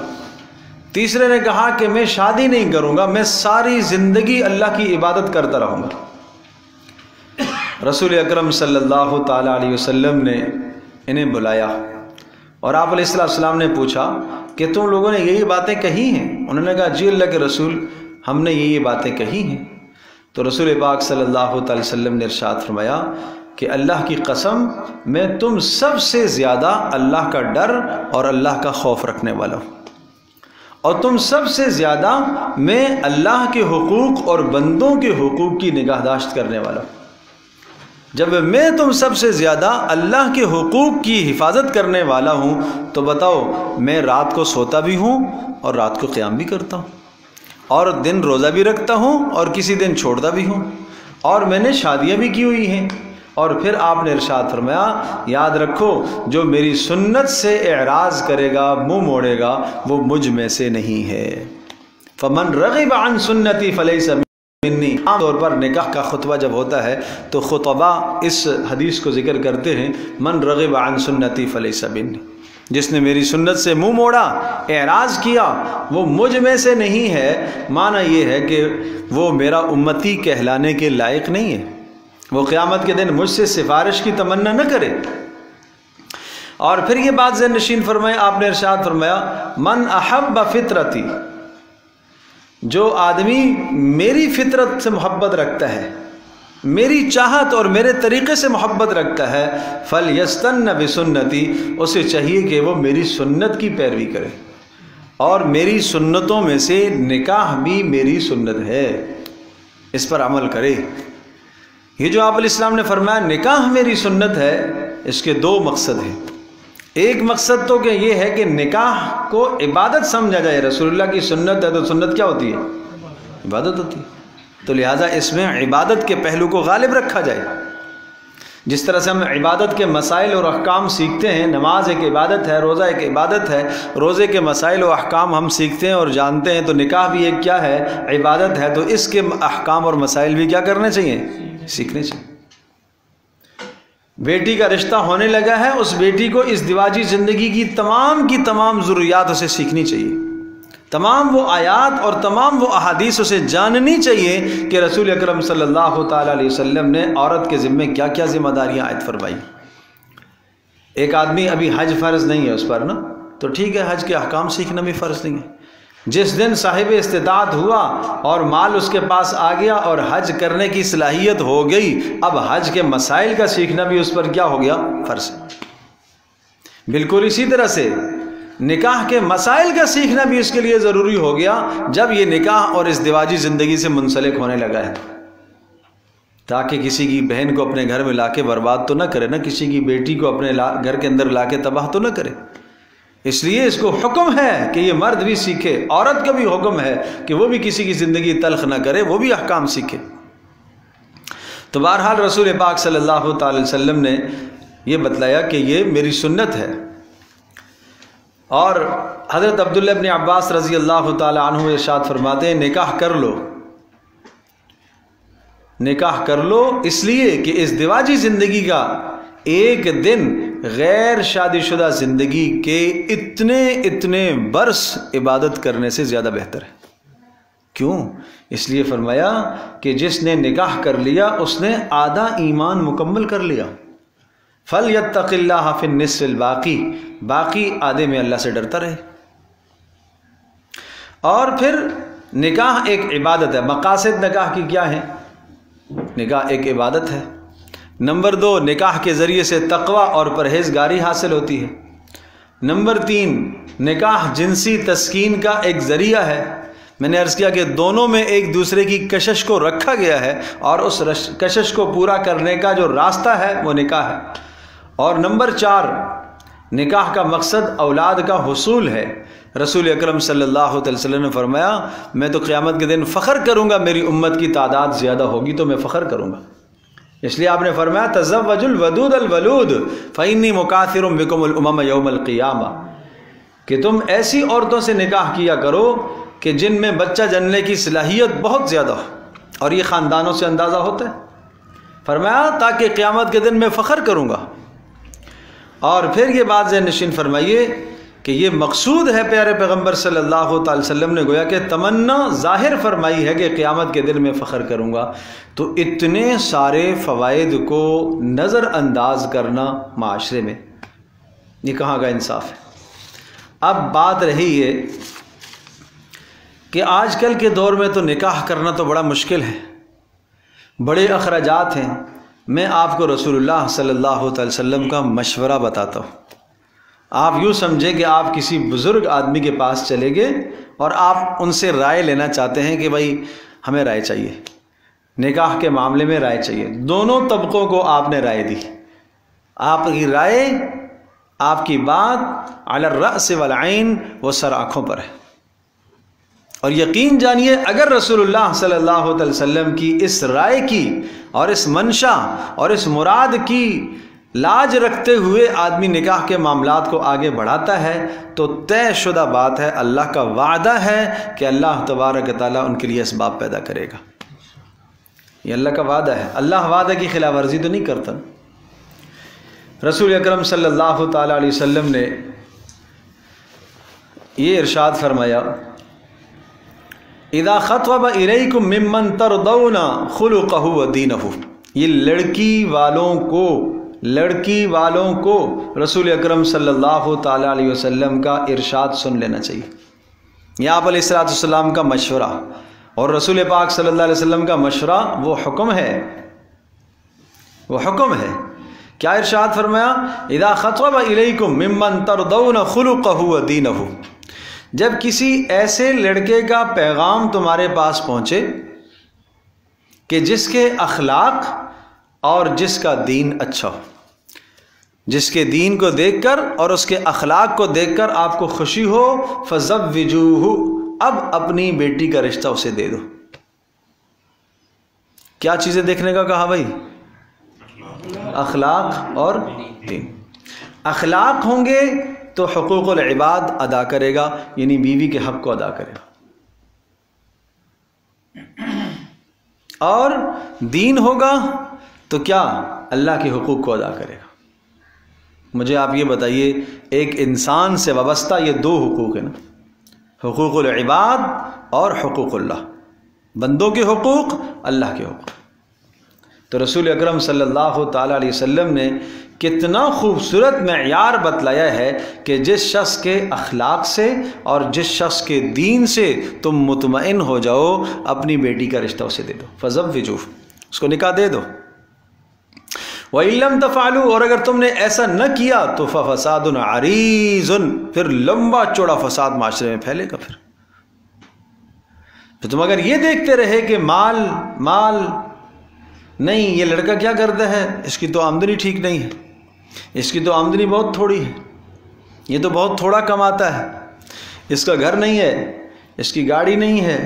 تیسرے نے کہا کہ میں شادی نہیں کروں گا، میں ساری زندگی اللہ کی عبادت کرتا رہوں گا. رسول اکرم صلی اللہ تعالی علیہ وسلم نے انہیں بلایا اور آپ علیہ السلام نے پوچھا کہ تم لوگوں نے یہی باتیں کہی ہیں؟ انہوں نے کہا جی اللہ کے رسول ہم نے یہی باتیں کہی ہیں. تو رسول پاک صلی اللہ تعالی وسلم نے ارشاد فرمایا کہ اللہ کی قسم میں تم سب سے زیادہ اللہ کا ڈر اور اللہ کا خوف رکھنے والا ہوں، اور تم سب سے زیادہ میں اللہ کے حقوق اور بندوں کے حقوق کی نگہداشت کرنے والا ہوں. جب میں تم سب سے زیادہ اللہ کے حقوق کی حفاظت کرنے والا ہوں تو بتاؤ میں رات کو سوتا بھی ہوں اور رات کو قیام بھی کرتا ہوں اور دن روزہ بھی رکھتا ہوں اور کسی دن چھوڑتا بھی ہوں اور میں نے شادیاں بھی کی ہوئی ہیں. اور پھر آپ نے ارشاد فرمایا یاد رکھو جو میری سنت سے اعراض کرے گا، منہ موڑے گا، وہ مجھ میں سے نہیں ہے. فمن رغب عن سنتی فلیس منی. عام طور پر نکاح کا خطبہ جب ہوتا ہے تو خطبہ اس حدیث کو ذکر کرتے ہیں من رغب عن سنتی فلیس منی، جس نے میری سنت سے منہ موڑا، اعراض کیا، وہ مجھ میں سے نہیں ہے. معنی یہ ہے کہ وہ میرا امتی کہلانے کے لائق نہیں ہے، وہ قیامت کے دن مجھ سے سفارش کی تمنا نہ کرے. اور پھر یہ بات ذہن نشین فرمائے، آپ نے ارشاد فرمایا من احب فطرتی، جو آدمی میری فطرت سے محبت رکھتا ہے، میری چاہت اور میرے طریقے سے محبت رکھتا ہے، فَلْيَسْتَنَّ بِسُنَّتِي، اسے چاہیے کہ وہ میری سنت کی پیروی کرے. اور میری سنتوں میں سے نکاح بھی میری سنت ہے، اس پر عمل کرے. یہ جو آپ علیہ السلام نے فرمایا نکاح میری سنت ہے، اس کے دو مقصد ہیں۔ ایک مقصد تو کہ یہ ہے کہ نکاح کو عبادت سمجھا جائے، رسول اللہ کی سنت ہے تو سنت کیا ہوتی ہے؟ عبادت ہوتی ہے، تو لہٰذا اس میں عبادت کے پہلو کو غالب رکھا جائے۔ جس طرح سے ہم عبادت کے مسائل اور احکام سیکھتے ہیں، نماز ایک عبادت ہے، روزہ ایک عبادت ہے، روزے کے مسائل و احکام ہم سیکھتے ہیں اور جانتے ہیں، تو نکاح بھی ایک کیا ہے؟ عبادت ہے، تو اس کے احکام اور مسائل بھی کیا کرنے چاہیے؟ سیکھنے چاہیے۔ بیٹی کا رشتہ ہونے لگا ہے، اس بیٹی کو اس ازدواجی زندگی کی تمام ضروریات اسے سیکھنی چاہیے، تمام وہ آیات اور تمام وہ احادیث اسے جاننی چاہیے کہ رسول اکرم صلی اللہ تعالیٰ علیہ وسلم نے عورت کے ذمے کیا کیا ذمہ داریاں عائد فرمائی۔ ایک آدمی ابھی حج فرض نہیں ہے اس پر نا، تو ٹھیک ہے، حج کے احکام سیکھنا بھی فرض نہیں ہے۔ جس دن صاحب استطاعت ہوا اور مال اس کے پاس آ گیا اور حج کرنے کی صلاحیت ہو گئی، اب حج کے مسائل کا سیکھنا بھی اس پر کیا ہو گیا؟ فرض ہے۔ بالکل اسی طرح سے نکاح کے مسائل کا سیکھنا بھی اس کے لیے ضروری ہو گیا جب یہ نکاح اور ازدواجی زندگی سے منسلک ہونے لگا ہے، تاکہ کسی کی بہن کو اپنے گھر میں لا کے برباد تو نہ کرے نا، کسی کی بیٹی کو اپنے گھر کے اندر لا کے تباہ تو نہ کرے۔ اس لیے اس کو حکم ہے کہ یہ مرد بھی سیکھے، عورت کا بھی حکم ہے کہ وہ بھی کسی کی زندگی تلخ نہ کرے، وہ بھی احکام سیکھے۔ تو بہرحال رسول پاک صلی اللہ تعالی وسلم نے یہ بتلایا کہ یہ میری سنت ہے۔ اور حضرت عبداللہ ابن عباس رضی اللہ تعالی عنہ ارشاد فرماتے ہیں نکاح کر لو، نکاح کر لو، اس لیے کہ ازدواجی زندگی کا ایک دن غیر شادی شدہ زندگی کے اتنے برس عبادت کرنے سے زیادہ بہتر ہے۔ کیوں؟ اس لیے فرمایا کہ جس نے نکاح کر لیا اس نے آدھا ایمان مکمل کر لیا۔ فَلْيَتَّقِ اللَّهَ فِي النِّصْفِ الْبَاقِي، باقی آدھے میں اللہ سے ڈرتا رہے۔ اور پھر نکاح ایک عبادت ہے۔ مقاصد نکاح کی کیا ہے؟ نکاح ایک عبادت ہے۔ نمبر 2، نکاح کے ذریعے سے تقوی اور پرہیزگاری حاصل ہوتی ہے۔ نمبر 3، نکاح جنسی تسکین کا ایک ذریعہ ہے۔ میں نے عرض کیا کہ دونوں میں ایک دوسرے کی کشش کو رکھا گیا ہے اور اس کشش کو پورا کرنے کا جو راستہ ہے وہ نکاح ہے۔ اور نمبر 4، نکاح کا مقصد اولاد کا حصول ہے۔ رسول اکرم صلی اللہ علیہ وسلم نے فرمایا میں تو قیامت کے دن فخر کروں گا، میری امت کی تعداد زیادہ ہوگی تو میں فخر کروں گا۔ اس لیے آپ نے فرمایا تزوج الودود الولود فإنی مکاثر بکم الامم یوم القیامہ، کہ تم ایسی عورتوں سے نکاح کیا کرو کہ جن میں بچہ جننے کی صلاحیت بہت زیادہ ہو، اور یہ خاندانوں سے اندازہ ہوتا ہے۔ فرمایا تاکہ قیامت کے دن میں فخر کروں گا۔ اور پھر یہ بات ذہن نشین فرمائیے کہ یہ مقصود ہے پیارے پیغمبر صلی اللہ تعالی وسلم نے گویا کہ تمنا ظاہر فرمائی ہے کہ قیامت کے دن میں فخر کروں گا، تو اتنے سارے فوائد کو نظر انداز کرنا معاشرے میں یہ کہاں کا انصاف ہے؟ اب بات رہی ہے کہ آج کل کے دور میں تو نکاح کرنا تو بڑا مشکل ہے، بڑے اخراجات ہیں۔ میں آپ کو رسول اللہ صلی اللہ تعالی وسلم کا مشورہ بتاتا ہوں۔ آپ یوں سمجھیں کہ آپ کسی بزرگ آدمی کے پاس چلے گئے اور آپ ان سے رائے لینا چاہتے ہیں کہ بھائی ہمیں رائے چاہیے، نکاح کے معاملے میں رائے چاہیے۔ دونوں طبقوں کو آپ نے رائے دی، آپ کی رائے، آپ کی بات علی الرأس والعین، وہ سر آنکھوں پر ہے۔ اور یقین جانیے اگر رسول اللہ صلی اللہ علیہ وسلم کی اس رائے کی اور اس منشا اور اس مراد کی لاج رکھتے ہوئے آدمی نکاح کے معاملات کو آگے بڑھاتا ہے تو طے شدہ بات ہے، اللہ کا وعدہ ہے کہ اللہ تبارک و تعالیٰ ان کے لیے اسباب پیدا کرے گا۔ یہ اللہ کا وعدہ ہے، اللہ وعدہ کی خلاف ورزی تو نہیں کرتا۔ رسول اکرم صلی اللہ تعالیٰ علیہ وسلم نے یہ ارشاد فرمایا اذا خطب الیکم ممن ترضون خلقہ ودینہ، یہ لڑکی والوں کو رسول اکرم صلی اللہ تعالیٰ علیہ وسلم کا ارشاد سن لینا چاہیے۔ یہ آپ علیہ الصلوۃ والسلام کا مشورہ اور رسول پاک صلی اللہ علیہ وسلم کا مشورہ وہ حکم ہے، وہ حکم ہے۔ کیا ارشاد فرمایا؟ اذا خطب الیکم ممن ترضون خلقہ ودینہ، جب کسی ایسے لڑکے کا پیغام تمہارے پاس پہنچے کہ جس کے اخلاق اور جس کا دین اچھا ہو، جس کے دین کو دیکھ کر اور اس کے اخلاق کو دیکھ کر آپ کو خوشی ہو، فزوجوہ، اب اپنی بیٹی کا رشتہ اسے دے دو۔ کیا چیزیں دیکھنے کا کہا بھائی؟ اخلاق اور دین۔ اخلاق ہوں گے تو حقوق العباد ادا کرے گا، یعنی بیوی کے حق کو ادا کرے گا، اور دین ہوگا تو کیا؟ اللہ کے حقوق کو ادا کرے گا۔ مجھے آپ یہ بتائیے، ایک انسان سے وابستہ یہ دو حقوق ہیں نا، حقوق العباد اور حقوق اللہ، بندوں کے حقوق، اللہ کے حقوق۔ تو رسول اکرم صلی اللہ تعالیٰ علیہ وسلم نے کتنا خوبصورت معیار بتلایا ہے کہ جس شخص کے اخلاق سے اور جس شخص کے دین سے تم مطمئن ہو جاؤ، اپنی بیٹی کا رشتہ اسے دے دو، فزوجوہ، اس کو نکاح دے دو۔ وَإِن لَّمْ تَفْعَلُوا، اور اگر تم نے ایسا نہ کیا تو فَفَسَادٌ عَرِيضٌ، پھر لمبا چوڑا فساد معاشرے میں پھیلے گا۔ پھر تم اگر یہ دیکھتے رہے کہ مال نہیں، یہ لڑکا کیا کرتا ہے، اس کی تو آمدنی ٹھیک نہیں ہے، اس کی تو آمدنی بہت تھوڑی ہے، یہ تو بہت تھوڑا کماتا ہے، اس کا گھر نہیں ہے، اس کی گاڑی نہیں ہے،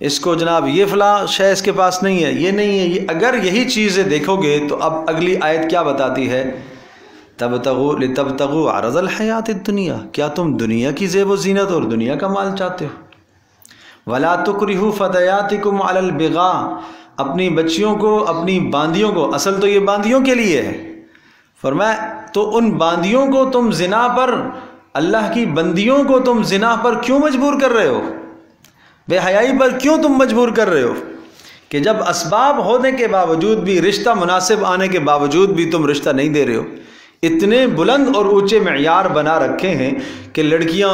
اس کو جناب یہ فلاں شے اس کے پاس نہیں ہے، یہ نہیں ہے، یہ اگر یہی چیزیں دیکھو گے تو اب اگلی آیت کیا بتاتی ہے؟ لتبتغوا عرض الحیات الدنیا، کیا تم دنیا کی زیب و زینت اور دنیا کا مال چاہتے ہو؟ ولا تکرہوا فتیاتکم علی البغاء، اپنی بچیوں کو، اپنی باندیوں کو، اصل تو یہ باندیوں کے لیے ہے، فرمایا تو ان باندیوں کو تم زنا پر، اللہ کی بندیوں کو تم زنا پر کیوں مجبور کر رہے ہو؟ بے حیائی پر کیوں تم مجبور کر رہے ہو؟ کہ جب اسباب ہونے کے باوجود بھی، رشتہ مناسب آنے کے باوجود بھی تم رشتہ نہیں دے رہے ہو۔ اتنے بلند اور اونچے معیار بنا رکھے ہیں کہ لڑکیاں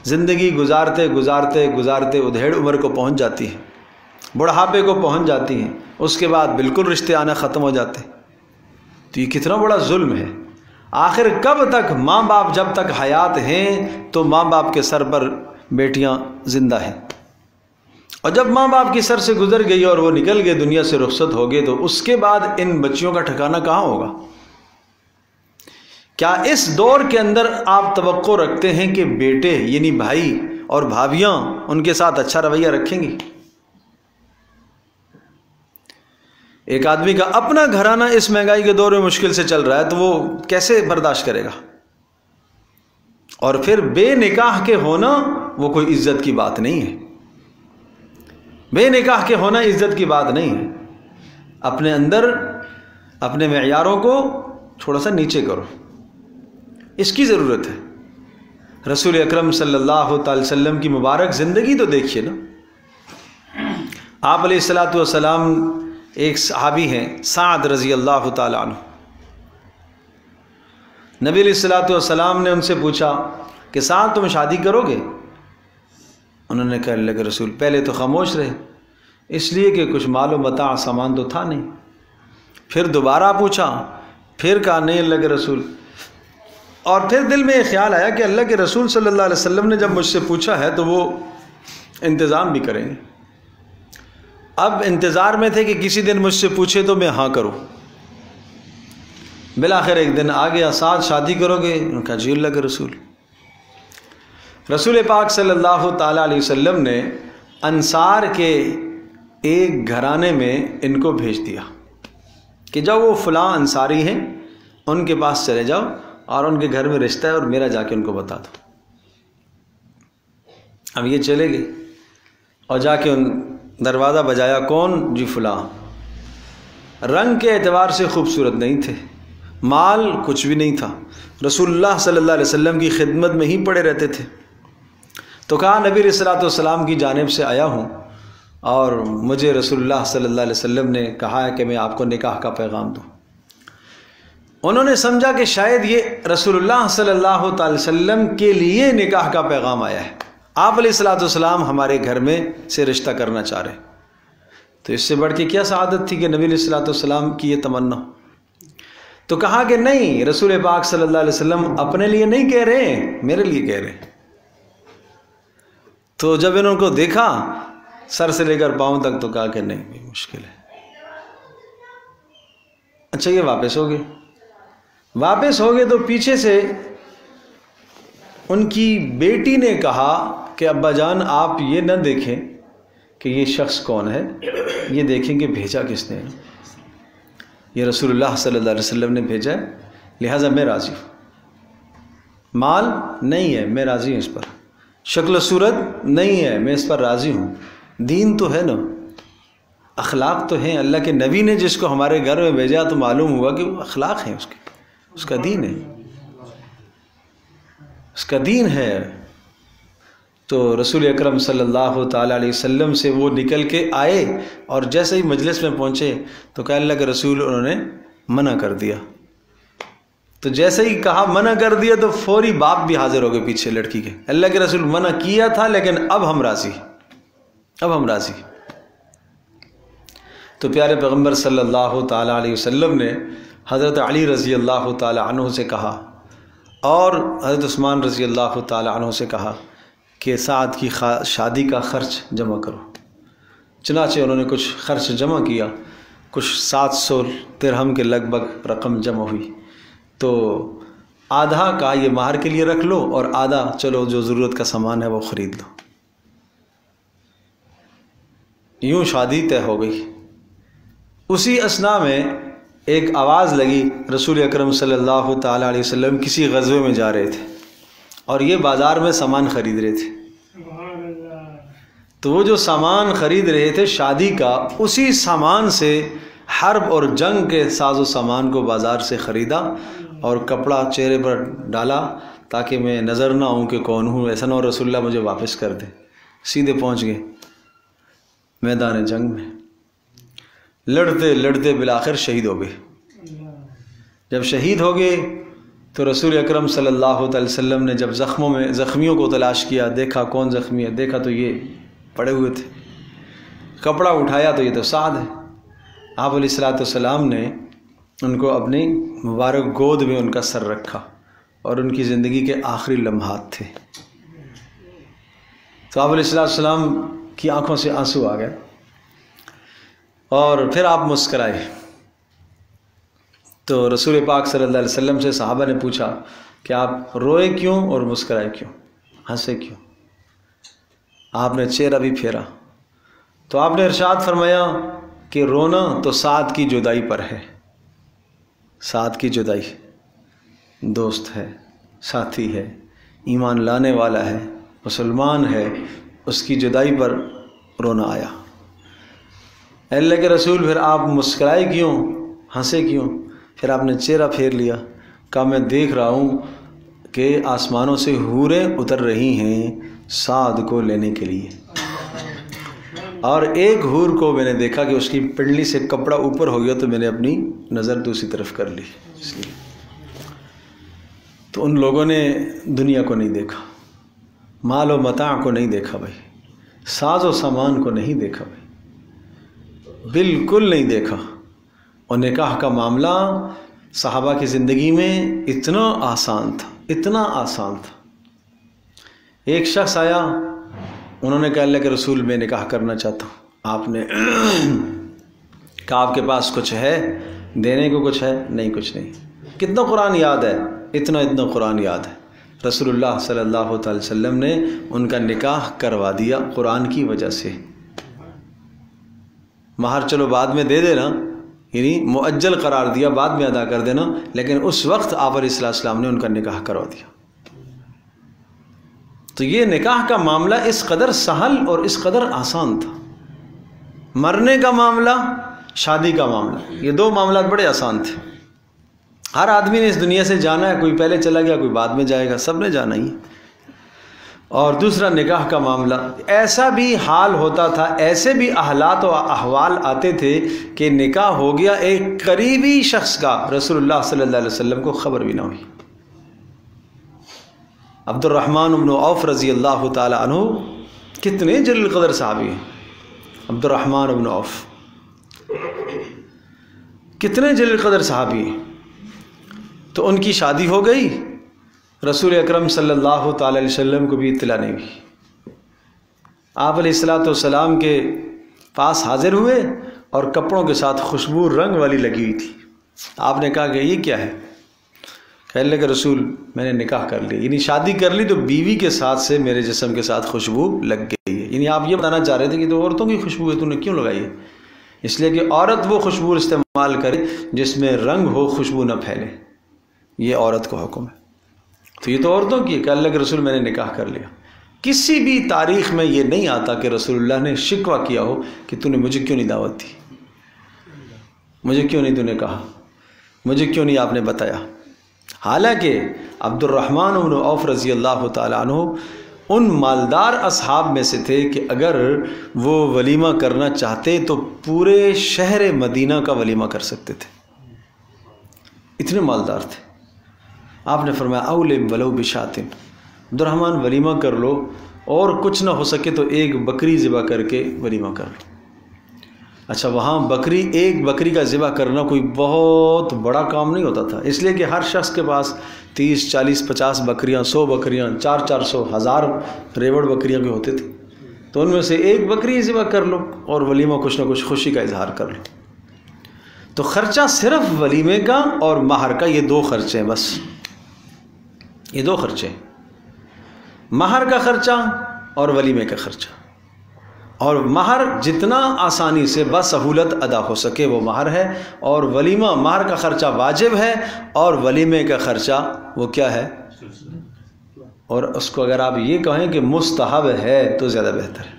زندگی گزارتے گزارتے گزارتے ادھیڑ عمر کو پہنچ جاتی ہیں، بڑھاپے کو پہنچ جاتی ہیں، اس کے بعد بالکل رشتے آنا ختم ہو جاتے ہیں۔ تو یہ کتنا بڑا ظلم ہے۔ آخر کب تک ماں باپ جب تک حیات ہیں تو ماں باپ کے سر پر بیٹیاں زندہ ہیں، اور جب ماں باپ کی سر سے گزر گئی اور وہ نکل گئے، دنیا سے رخصت ہو گئے، تو اس کے بعد ان بچیوں کا ٹھکانہ کہاں ہوگا؟ کیا اس دور کے اندر آپ توقع رکھتے ہیں کہ بیٹے یعنی بھائی اور بھابیاں ان کے ساتھ اچھا رویہ رکھیں گی؟ ایک آدمی کا اپنا گھرانہ اس مہنگائی کے دور میں مشکل سے چل رہا ہے تو وہ کیسے برداشت کرے گا؟ اور پھر بے نکاح کے ہونا وہ کوئی عزت کی بات نہیں ہے، بے نکاح کے ہونا عزت کی بات نہیں ہے۔ اپنے اندر اپنے معیاروں کو تھوڑا سا نیچے کرو، اس کی ضرورت ہے۔ رسول اکرم صلی اللہ تعالی وسلم کی مبارک زندگی تو دیکھیے نا۔ آپ علیہ الصلاۃ والسلام، ایک صحابی ہیں سعد رضی اللہ تعالی عنہ، نبی علیہ الصلاۃ والسلام نے ان سے پوچھا کہ سعد تم شادی کرو گے؟ انہوں نے کہا اللہ کے رسول، پہلے تو خاموش رہے، اس لیے کہ کچھ مال و متاع سامان تو تھا نہیں۔ پھر دوبارہ پوچھا، پھر کہا نہیں اللہ کے رسول۔ اور پھر دل میں یہ خیال آیا کہ اللہ کے رسول صلی اللہ علیہ وسلم نے جب مجھ سے پوچھا ہے تو وہ انتظام بھی کریں گے۔ اب انتظار میں تھے کہ کسی دن مجھ سے پوچھے تو میں ہاں کروں۔ بالآخر ایک دن آ گیا، ساتھ شادی کرو گے؟ انہوں نے کہا جی اللہ کے رسول۔ رسول پاک صلی اللہ تعالیٰ علیہ وسلم نے انصار کے ایک گھرانے میں ان کو بھیج دیا کہ جب وہ فلاں انصاری ہیں ان کے پاس چلے جاؤ اور ان کے گھر میں رشتہ ہے اور میرا جا کے ان کو بتا دو۔ اب یہ چلے گئے اور جا کے ان دروازہ بجایا، کون؟ جی فلاں۔ رنگ کے اعتبار سے خوبصورت نہیں تھے، مال کچھ بھی نہیں تھا، رسول اللہ صلی اللہ علیہ وسلم کی خدمت میں ہی پڑے رہتے تھے۔ تو کہا نبی علیہ الصلوۃ والسلام کی جانب سے آیا ہوں اور مجھے رسول اللہ صلی اللہ علیہ وسلم نے کہا ہے کہ میں آپ کو نکاح کا پیغام دوں۔ انہوں نے سمجھا کہ شاید یہ رسول اللہ صلی اللہ تعالی وسلم کے لیے نکاح کا پیغام آیا ہے، آپ علیہ الصلوۃ والسلام ہمارے گھر میں سے رشتہ کرنا چاہ رہے ہیں۔ تو اس سے بڑھ کے کیا سعادت تھی کہ نبی علیہ الصلوۃ والسلام کی یہ تمنا۔ تو کہا کہ نہیں، رسول پاک صلی اللہ علیہ وسلم اپنے لیے نہیں کہہ رہے ہیں، میرے لیے کہہ رہے ہیں۔ تو جب انہوں کو دیکھا سر سے لے کر پاؤں تک تو کہا کہ نہیں مشکل ہے۔ اچھا یہ واپس ہو گئے. واپس ہو گئے تو پیچھے سے ان کی بیٹی نے کہا کہ ابا جان آپ یہ نہ دیکھیں کہ یہ شخص کون ہے، یہ دیکھیں کہ بھیجا کس نے. یہ رسول اللہ صلی اللہ علیہ وسلم نے بھیجا ہے، لہٰذا میں راضی ہوں. مال نہیں ہے، میں راضی ہوں اس پر. شکل و صورت نہیں ہے، میں اس پر راضی ہوں. دین تو ہے نا، اخلاق تو ہیں. اللہ کے نبی نے جس کو ہمارے گھر میں بھیجا تو معلوم ہوا کہ وہ اخلاق ہیں اس کا دین ہے، اس کا دین ہے. تو رسول اکرم صلی اللہ تعالیٰ علیہ وسلم سے وہ نکل کے آئے اور جیسے ہی مجلس میں پہنچے تو کہ اللہ کے رسول انہوں نے منع کر دیا. تو جیسے ہی کہا منع کر دیا تو فوری باپ بھی حاضر ہو گئے پیچھے لڑکی کے. اللہ کے رسول منع کیا تھا لیکن اب ہم راضی، اب ہم راضی. تو پیارے پیغمبر صلی اللہ تعالیٰ علیہ وسلم نے حضرت علی رضی اللہ تعالیٰ عنہ سے کہا اور حضرت عثمان رضی اللہ تعالیٰ عنہ سے کہا کہ سعد کی شادی کا خرچ جمع کرو. چنانچہ انہوں نے کچھ خرچ جمع کیا، کچھ 700 درہم کے لگ بھگ رقم جمع ہوئی. تو آدھا کا یہ مہر کے لیے رکھ لو اور آدھا چلو جو ضرورت کا سامان ہے وہ خرید لو. یوں شادی طے ہو گئی. اسی اثناء میں ایک آواز لگی، رسول اکرم صلی اللہ تعالیٰ علیہ وسلم کسی غزوے میں جا رہے تھے اور یہ بازار میں سامان خرید رہے تھے. تو وہ جو سامان خرید رہے تھے شادی کا، اسی سامان سے حرب اور جنگ کے ساز و سامان کو بازار سے خریدا اور کپڑا چہرے پر ڈالا تاکہ میں نظر نہ ہوں کہ کون ہوں، ایسا نہ ہو رسول اللہ مجھے واپس کر دیں. سیدھے پہنچ گئے میدان جنگ میں. لڑتے لڑتے بالآخر شہید ہو گئے. جب شہید ہو گئے تو رسول اکرم صلی اللہ علیہ وسلم نے جب زخمیوں کو تلاش کیا، دیکھا کون زخمی ہے، دیکھا تو یہ پڑے ہوئے تھے. کپڑا اٹھایا تو یہ تو سعد ہے. آپ علیہ الصلوۃ والسلام نے ان کو اپنی مبارک گود میں ان کا سر رکھا اور ان کی زندگی کے آخری لمحات تھے. تو آپ علیہ الصلوۃ والسلام کی آنکھوں سے آنسو آ گئے اور پھر آپ مسکرائے. تو رسول پاک صلی اللہ علیہ وسلم سے صحابہ نے پوچھا کہ آپ روئے کیوں اور مسکرائے کیوں، ہنسے کیوں؟ آپ نے چہرہ بھی پھیرا تو آپ نے ارشاد فرمایا کہ رونا تو سعد کی جدائی پر ہے. سعد کی جدائی، دوست ہے، ساتھی ہے، ایمان لانے والا ہے، مسلمان ہے، اس کی جدائی پر رونا آیا. اللہ کے رسول پھر آپ مسکرائے کیوں، ہنسے کیوں؟ پھر آپ نے چہرہ پھیر لیا، کہا میں دیکھ رہا ہوں کہ آسمانوں سے حوریں اتر رہی ہیں سعد کو لینے کے لیے، اور ایک حور کو میں نے دیکھا کہ اس کی پنڈلی سے کپڑا اوپر ہو گیا تو میں نے اپنی نظر دوسری طرف کر لی. اس لیے تو ان لوگوں نے دنیا کو نہیں دیکھا، مال و متاع کو نہیں دیکھا بھائی، ساز و سامان کو نہیں دیکھا بھائی، بالکل نہیں دیکھا. اور نکاح کا معاملہ صحابہ کی زندگی میں اتنا آسان تھا، اتنا آسان تھا. ایک شخص آیا، انہوں نے کہا اللہ کے رسول میں نکاح کرنا چاہتا ہوں. آپ نے کہا آپ کے پاس کچھ ہے دینے کو؟ کچھ ہے؟ نہیں کچھ نہیں. کتنا قرآن یاد ہے؟ اتنا قرآن یاد ہے. رسول اللہ صلی اللہ تعالی وسلم نے ان کا نکاح کروا دیا قرآن کی وجہ سے. مہر چلو بعد میں دے دینا، یعنی مؤجل قرار دیا، بعد میں ادا کر دینا، لیکن اس وقت آپ علیہ السلام نے ان کا نکاح کروا دیا. تو یہ نکاح کا معاملہ اس قدر سہل اور اس قدر آسان تھا. مرنے کا معاملہ، شادی کا معاملہ، یہ دو معاملات بڑے آسان تھے. ہر آدمی نے اس دنیا سے جانا ہے، کوئی پہلے چلا گیا، کوئی بعد میں جائے گا، سب نے جانا ہی. اور دوسرا نکاح کا معاملہ، ایسا بھی حال ہوتا تھا، ایسے بھی حالات و احوال آتے تھے کہ نکاح ہو گیا ایک قریبی شخص کا، رسول اللہ صلی اللہ علیہ وسلم کو خبر بھی نہ ہوئی. عبد الرحمن بن عوف رضی اللہ تعالی عنہ کتنے جلیل قدر صحابی ہیں. عبد الرحمن بن عوف کتنے جلیل قدر صحابی ہیں. تو ان کی شادی ہو گئی، رسول اکرم صلی اللہ تعالی علیہ وسلم کو بھی اطلاع نہیں ہوئی. آپ علیہ الصلوۃ والسلام کے پاس حاضر ہوئے اور کپڑوں کے ساتھ خوشبو رنگ والی لگی ہوئی تھی. آپ نے کہا کہ یہ کیا ہے؟ کہنے لگے رسول میں نے نکاح کر لی، یعنی شادی کر لی تو بیوی کے ساتھ سے میرے جسم کے ساتھ خوشبو لگ گئی ہے۔ یعنی آپ یہ بتانا چاہ رہے تھے کہ تو عورتوں کی خوشبو ہے، تو نے کیوں لگائی ہے؟ اس لیے کہ عورت وہ خوشبو استعمال کرے جس میں رنگ ہو، خوشبو نہ پھیلے، یہ عورت کو حکم ہے۔ تو یہ تو عورتوں کی ہے۔ کہ اللہ کے رسول میں نے نکاح کر لیا۔ کسی بھی تاریخ میں یہ نہیں آتا کہ رسول اللہ نے شکوہ کیا ہو کہ تو نے مجھے کیوں نہیں دعوت دی، مجھے کیوں نہیں تو نے کہا، مجھے کیوں نہیں آپ نے بتایا۔ حالانکہ عبد الرحمن بن عوف رضی اللہ تعالیٰ عنہ ان مالدار اصحاب میں سے تھے کہ اگر وہ ولیمہ کرنا چاہتے تو پورے شہر مدینہ کا ولیمہ کر سکتے تھے، اتنے مالدار تھے۔ آپ نے فرمایا اولم ولو بشاتن، عبد الرحمن ولیمہ کر لو، اور کچھ نہ ہو سکے تو ایک بکری ذبح کر کے ولیمہ کر لو۔ اچھا، وہاں ایک بکری کا ذبح کرنا کوئی بہت بڑا کام نہیں ہوتا تھا، اس لیے کہ ہر شخص کے پاس 30 40 50 بکریاں، 100 بکریاں، 400 1000 ریوڑ بکریاں بھی ہوتے تھے، تو ان میں سے ایک بکری ذبح کر لو اور ولیمہ کچھ نہ کچھ خوشی کا اظہار کر لو۔ تو خرچہ صرف ولیمے کا اور مہر کا، یہ 2 خرچے ہیں، بس یہ 2 خرچے، مہر کا خرچہ اور ولیمے کا خرچہ۔ اور مہر جتنا آسانی سے بسہولت ادا ہو سکے وہ مہر ہے، اور ولیمہ مہر کا خرچہ واجب ہے اور ولیمے کا خرچہ وہ کیا ہے، اور اس کو اگر آپ یہ کہیں کہ مستحب ہے تو زیادہ بہتر ہے۔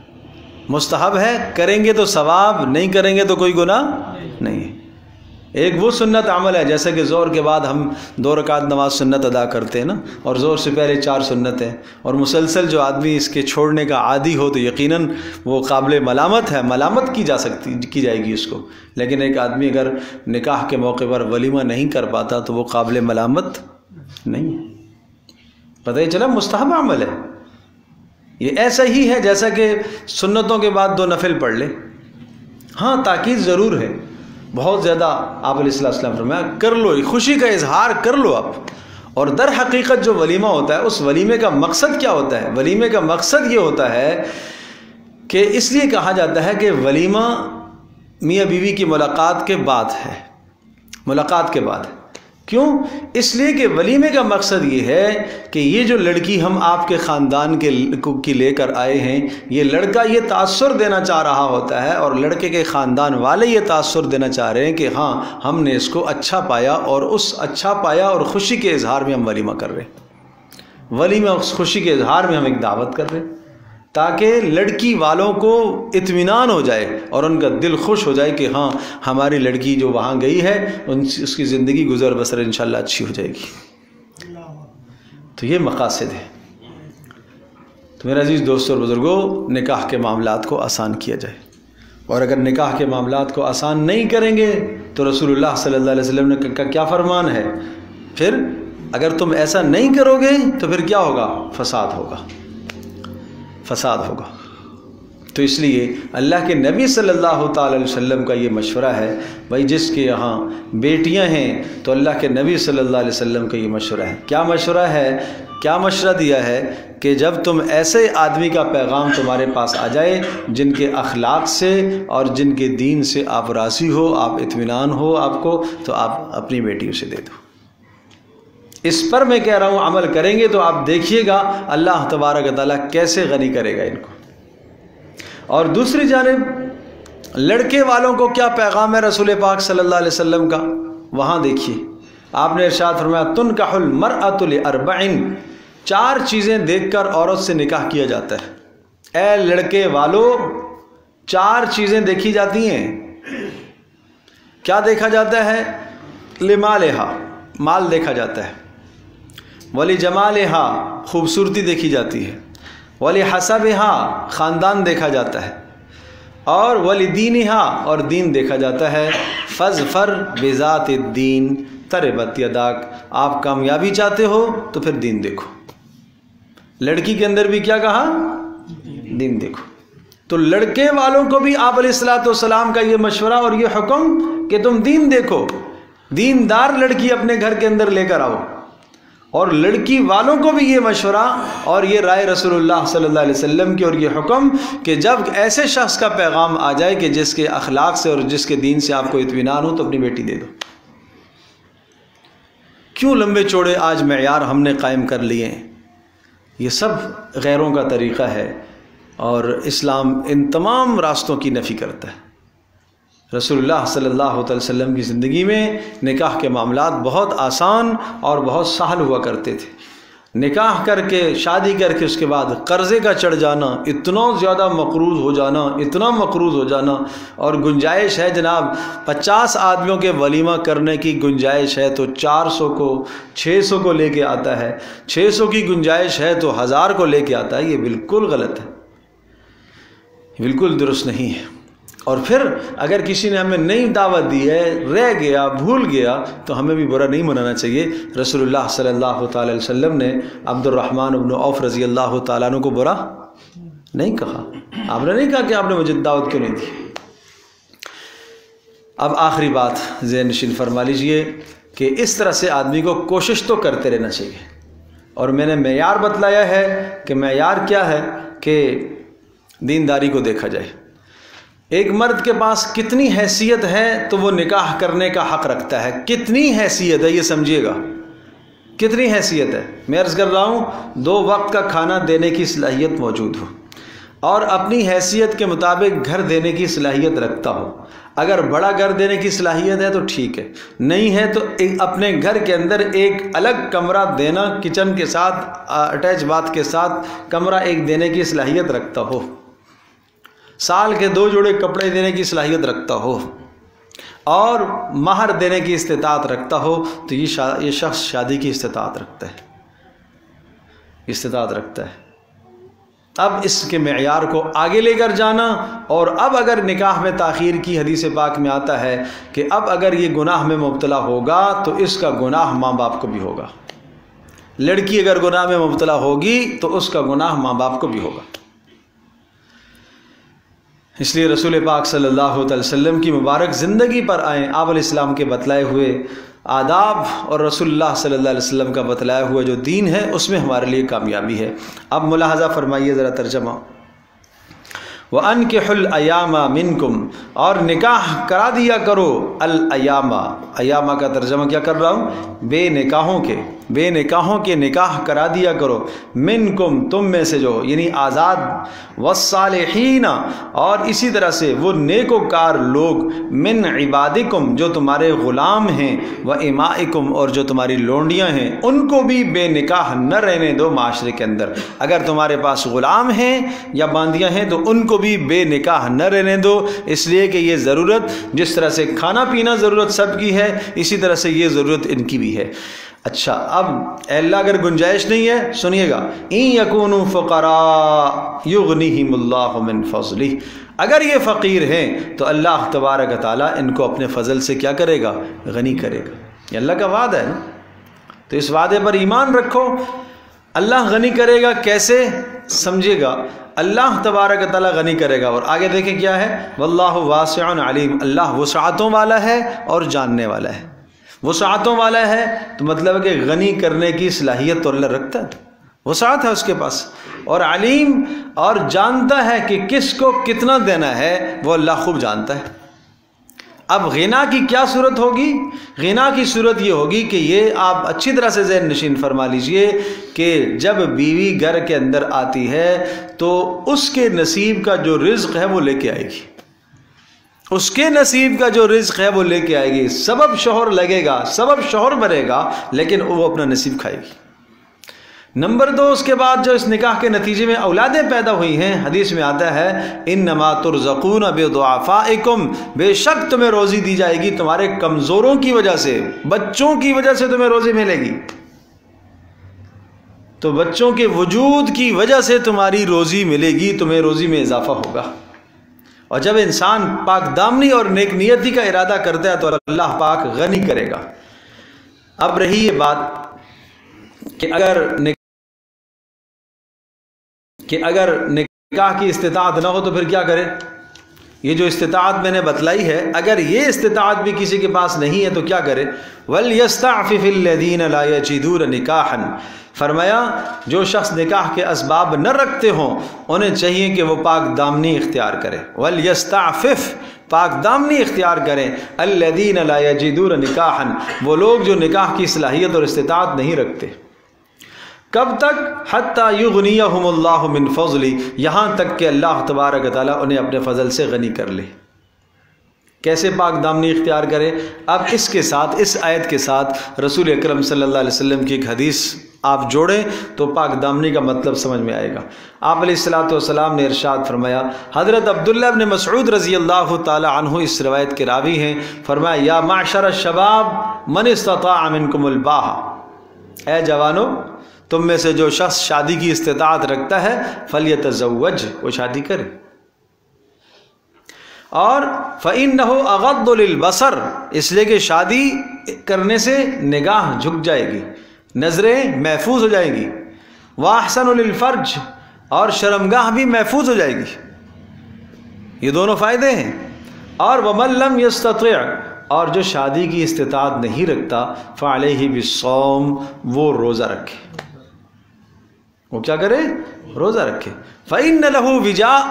مستحب ہے، کریں گے تو ثواب، نہیں کریں گے تو کوئی گناہ نہیں ہے۔ ایک وہ سنت عمل ہے جیسے کہ ظہر کے بعد ہم 2 رکعت نماز سنت ادا کرتے ہیں نا، اور ظہر سے پہلے 4 سنتیں، اور مسلسل جو آدمی اس کے چھوڑنے کا عادی ہو تو یقیناً وہ قابل ملامت ہے، ملامت کی جائے گی اس کو۔ لیکن ایک آدمی اگر نکاح کے موقع پر ولیمہ نہیں کر پاتا تو وہ قابل ملامت نہیں ہے۔ پتہ ہی چلا مستحب عمل ہے یہ، ایسا ہی ہے جیسا کہ سنتوں کے بعد 2 نفل پڑھ لے۔ ہاں تاکید ضرور ہے، بہت زیادہ آپ علیہ السلام فرمایا کر لو، خوشی کا اظہار کر لو آپ۔ اور در حقیقت جو ولیمہ ہوتا ہے اس ولیمے کا مقصد کیا ہوتا ہے؟ ولیمے کا مقصد یہ ہوتا ہے کہ اس لیے کہا جاتا ہے کہ ولیمہ میاں بیوی کی ملاقات کے بعد ہے، ملاقات کے بعد ہے۔ کیوں؟ اس لیے کہ ولیمے کا مقصد یہ ہے کہ یہ جو لڑکی ہم آپ کے خاندان کی لے کر آئے ہیں، یہ لڑکا یہ تاثر دینا چاہ رہا ہوتا ہے، اور لڑکے کے خاندان والے یہ تاثر دینا چاہ رہے ہیں کہ ہاں ہم نے اس کو اچھا پایا، اور اس اچھا پایا اور خوشی کے اظہار میں ہم ولیمہ کر رہے ہیں۔ ولیمہ اس خوشی کے اظہار میں ہم ایک دعوت کر رہے ہیں تاکہ لڑکی والوں کو اطمینان ہو جائے اور ان کا دل خوش ہو جائے کہ ہاں ہماری لڑکی جو وہاں گئی ہے اس کی زندگی گزر بسر انشاءاللہ اچھی ہو جائے گی۔ تو یہ مقاصد ہے۔ تو میرے عزیز دوستوں اور بزرگوں، نکاح کے معاملات کو آسان کیا جائے، اور اگر نکاح کے معاملات کو آسان نہیں کریں گے تو رسول اللہ صلی اللہ علیہ وسلم نے کا کیا فرمان ہے؟ پھر اگر تم ایسا نہیں کرو گے تو پھر کیا ہوگا؟ فساد ہوگا، فساد ہوگا۔ تو اس لیے اللہ کے نبی صلی اللہ تعالی علیہ وسلم کا یہ مشورہ ہے، بھائی جس کے یہاں بیٹیاں ہیں تو اللہ کے نبی صلی اللہ علیہ وسلم کا یہ مشورہ ہے۔ کیا مشورہ ہے؟ کیا مشورہ دیا ہے کہ جب تم ایسے آدمی کا پیغام تمہارے پاس آ جائے جن کے اخلاق سے اور جن کے دین سے آپ راضی ہو، آپ اطمینان ہو آپ کو، تو آپ اپنی بیٹیوں سے دے دو۔ اس پر میں کہہ رہا ہوں عمل کریں گے تو آپ دیکھیے گا اللہ تبارک و تعالیٰ کیسے غنی کرے گا ان کو۔ اور دوسری جانب لڑکے والوں کو کیا پیغام ہے رسول پاک صلی اللہ علیہ وسلم کا؟ وہاں دیکھیے آپ نے ارشاد فرمایا تنکح المرأۃ لاربع، 4 چیزیں دیکھ کر عورت سے نکاح کیا جاتا ہے۔ اے لڑکے والو، 4 چیزیں دیکھی جاتی ہیں۔ کیا دیکھا جاتا ہے؟ لمالہا، مال دیکھا جاتا ہے، ولی جمالہا، خوبصورتی دیکھی جاتی ہے، ولی حسبہا، خاندان دیکھا جاتا ہے، اور ولی دینہا، اور دین دیکھا جاتا ہے۔ فاظفر بذات الدین تربت یداک، آپ کامیابی چاہتے ہو تو پھر دین دیکھو۔ لڑکی کے اندر بھی کیا کہا؟ دین دیکھو۔ تو لڑکے والوں کو بھی آپ علیہ الصلوۃ والسلام کا یہ مشورہ اور یہ حکم کہ تم دین دیکھو، دیندار لڑکی اپنے گھر کے اندر لے کر آؤ۔ اور لڑکی والوں کو بھی یہ مشورہ اور یہ رائے رسول اللہ صلی اللہ علیہ وسلم کی اور یہ حکم کہ جب ایسے شخص کا پیغام آ جائے کہ جس کے اخلاق سے اور جس کے دین سے آپ کو اطمینان ہو تو اپنی بیٹی دے دو۔ کیوں لمبے چوڑے آج معیار ہم نے قائم کر لیے ہیں؟ یہ سب غیروں کا طریقہ ہے، اور اسلام ان تمام راستوں کی نفی کرتا ہے۔ رسول اللہ صلی اللہ علیہ وسلم کی زندگی میں نکاح کے معاملات بہت آسان اور بہت سہل ہوا کرتے تھے۔ نکاح کر کے، شادی کر کے اس کے بعد قرضے کا چڑھ جانا، اتنا زیادہ مقروض ہو جانا، اتنا مقروض ہو جانا، اور گنجائش ہے جناب 50 آدمیوں کے ولیمہ کرنے کی گنجائش ہے تو 400 کو 600 کو لے کے آتا ہے، 600 کی گنجائش ہے تو 1000 کو لے کے آتا ہے۔ یہ بالکل غلط ہے، بالکل درست نہیں ہے۔ اور پھر اگر کسی نے ہمیں نئی دعوت دی ہے، رہ گیا، بھول گیا، تو ہمیں بھی برا نہیں منانا چاہیے۔ رسول اللہ صلی اللہ تعالی علیہ وسلم نے عبد الرحمن بن عوف رضی اللہ تعالیٰ عنہ کو برا نہیں کہا۔ آپ نے نہیں کہا کہ آپ نے مجھے دعوت کیوں نہیں دی۔ اب آخری بات ذہن نشین فرما لیجئے کہ اس طرح سے آدمی کو کوشش تو کرتے رہنا چاہیے، اور میں نے معیار بتلایا ہے کہ معیار کیا ہے، کہ دینداری کو دیکھا جائے۔ ایک مرد کے پاس کتنی حیثیت ہے تو وہ نکاح کرنے کا حق رکھتا ہے۔ کتنی حیثیت ہے یہ سمجھیے گا، کتنی حیثیت ہے۔ میں عرض کر رہا ہوں 2 وقت کا کھانا دینے کی صلاحیت موجود ہو، اور اپنی حیثیت کے مطابق گھر دینے کی صلاحیت رکھتا ہو۔ اگر بڑا گھر دینے کی صلاحیت ہے تو ٹھیک ہے، نہیں ہے تو اپنے گھر کے اندر ایک الگ کمرہ دینا، کچن کے ساتھ اٹیچ باتھ کے ساتھ کمرہ ایک دینے کی صلاحیت رکھتا ہو، سال کے 2 جوڑے کپڑے دینے کی صلاحیت رکھتا ہو، اور مہر دینے کی استطاعت رکھتا ہو، تو یہ شخص شادی کی استطاعت رکھتا ہے۔ اب اس کے معیار کو آگے لے کر جانا، اور اب اگر نکاح میں تاخیر کی، حدیث پاک میں آتا ہے کہ اب اگر یہ گناہ میں مبتلا ہوگا تو اس کا گناہ ماں باپ کو بھی ہوگا۔ لڑکی اگر گناہ میں مبتلا ہوگی تو اس کا گناہ ماں باپ کو بھی ہوگا۔ اس لیے رسول پاک صلی اللہ علیہ وسلم کی مبارک زندگی پر آئیں، آپ علیہ السلام کے بتلائے ہوئے آداب اور رسول اللہ صلی اللہ علیہ وسلم کا بتلایا ہوا جو دین ہے اس میں ہمارے لیے کامیابی ہے۔ اب ملاحظہ فرمائیے ذرا ترجمہ، وَأَنْكِحُوا الْأَيَامَ مِنْكُمْ، اور نکاح کرا دیا کرو الایامہ۔ ایامہ کا ترجمہ کیا کر رہا ہوں، بے نکاحوں کے نکاح کرا دیا کرو، منکم تم میں سے جو، یعنی آزاد، والصالحین، اور اسی طرح سے وہ نیکوکار لوگ، من عبادکم جو تمہارے غلام ہیں، وامائکم اور جو تمہاری لونڈیاں ہیں، ان کو بھی بے نکاح نہ رہنے دو معاشرے کے اندر۔ اگر تمہارے پاس غلام ہیں یا باندیاں ہیں تو ان کو بھی بے نکاح نہ رہنے دو، اس لیے کہ یہ ضرورت، جس طرح سے کھانا پینا ضرورت سب کی ہے، اسی طرح سے یہ ضرورت ان کی بھی ہے۔ اچھا، اب اے اللہ اگر گنجائش نہیں ہے، سنیے گا، ان یکونوا فقراء یغنیہم اللہ من فضلہ، اگر یہ فقیر ہیں تو اللہ تبارک تعالیٰ ان کو اپنے فضل سے کیا کرے گا، غنی کرے گا۔ یہ اللہ کا وعدہ ہے نا، تو اس وعدے پر ایمان رکھو۔ اللہ غنی کرے گا کیسے، سمجھے گا، اللہ تبارک تعالیٰ غنی کرے گا، اور آگے دیکھیں کیا ہے، واللہ واسع علیم، اللہ وسعتوں والا ہے اور جاننے والا ہے۔ وسعتوں والا ہے تو مطلب ہے کہ غنی کرنے کی صلاحیت تو اللہ رکھتا ہے، وسعت ہے اس کے پاس، اور علیم، اور جانتا ہے کہ کس کو کتنا دینا ہے، وہ اللہ خوب جانتا ہے۔ اب غنا کی کیا صورت ہوگی؟ غنا کی صورت یہ ہوگی کہ یہ آپ اچھی طرح سے ذہن نشین فرما لیجئے کہ جب بیوی گھر کے اندر آتی ہے تو اس کے نصیب کا جو رزق ہے وہ لے کے آئے گی، اس کے نصیب کا جو رزق ہے وہ لے کے آئے گی۔ سبب شوہر لگے گا، سبب شوہر بنے گا، لیکن وہ اپنا نصیب کھائے گی۔ نمبر 2، اس کے بعد جو اس نکاح کے نتیجے میں اولادیں پیدا ہوئی ہیں، حدیث میں آتا ہے انما ترزقون بضعفائکم، بے شک تمہیں روزی دی جائے گی تمہارے کمزوروں کی وجہ سے، بچوں کی وجہ سے تمہیں روزی ملے گی، تو بچوں کے وجود کی وجہ سے تمہاری روزی ملے گی، تمہیں روزی میں اضافہ ہوگا۔ اور جب انسان پاک دامنی اور نیک نیتی کا ارادہ کرتا ہے تو اللہ پاک غنی کرے گا۔ اب رہی یہ بات کہ اگر نکاح کی استطاعت نہ ہو تو پھر کیا کرے؟ یہ جو استطاعت میں نے بتلائی ہے، اگر یہ استطاعت بھی کسی کے پاس نہیں ہے تو کیا کرے؟ وَلْيَسْتَعْفِفِ الَّذِينَ لَا يَجِدُونَ نِكَاحًا، فرمایا جو شخص نکاح کے اسباب نہ رکھتے ہوں انہیں چاہیے کہ وہ پاک دامنی اختیار کرے۔ وَلْيَسْتَعْفِفْ، پاک دامنی اختیار کریں۔ الذین لا یجدون نکاحا، وہ لوگ جو نکاح کی صلاحیت اور استطاعت نہیں رکھتے۔ کب تک؟ حتی یغنیہم اللہ من فضلی، یہاں تک کہ اللہ تبارک و تعالیٰ انہیں اپنے فضل سے غنی کر لے۔ کیسے پاک دامنی اختیار کرے؟ اب اس کے ساتھ، اس آیت کے ساتھ رسول اکرم صلی اللہ علیہ وسلم کی ایک حدیث آپ جوڑیں تو پاک دامنی کا مطلب سمجھ میں آئے گا۔ آپ علیہ الصلوۃ والسلام نے ارشاد فرمایا، حضرت عبداللہ ابن مسعود رضی اللہ تعالی عنہ اس روایت کے راوی ہیں، فرمایا یا معشر الشباب من استطاع منکم الباء، اے جوانو تم میں سے جو شخص شادی کی استطاعت رکھتا ہے فلیتزوج، وہ شادی کرے۔ اور فإنہ اغض للبصر، اس لیے کہ شادی کرنے سے نگاہ جھک جائے گی، نظریں محفوظ ہو جائیں گی، وأحسن للفرج، اور شرمگاہ بھی محفوظ ہو جائے گی، یہ دونوں فائدے ہیں۔ اور ومن لم یستطع، اور جو شادی کی استطاعت نہیں رکھتا فعلیہ بالصوم، وہ روزہ رکھے، وہ کیا کرے؟ روزہ رکھے۔ فإن لہ وجاء،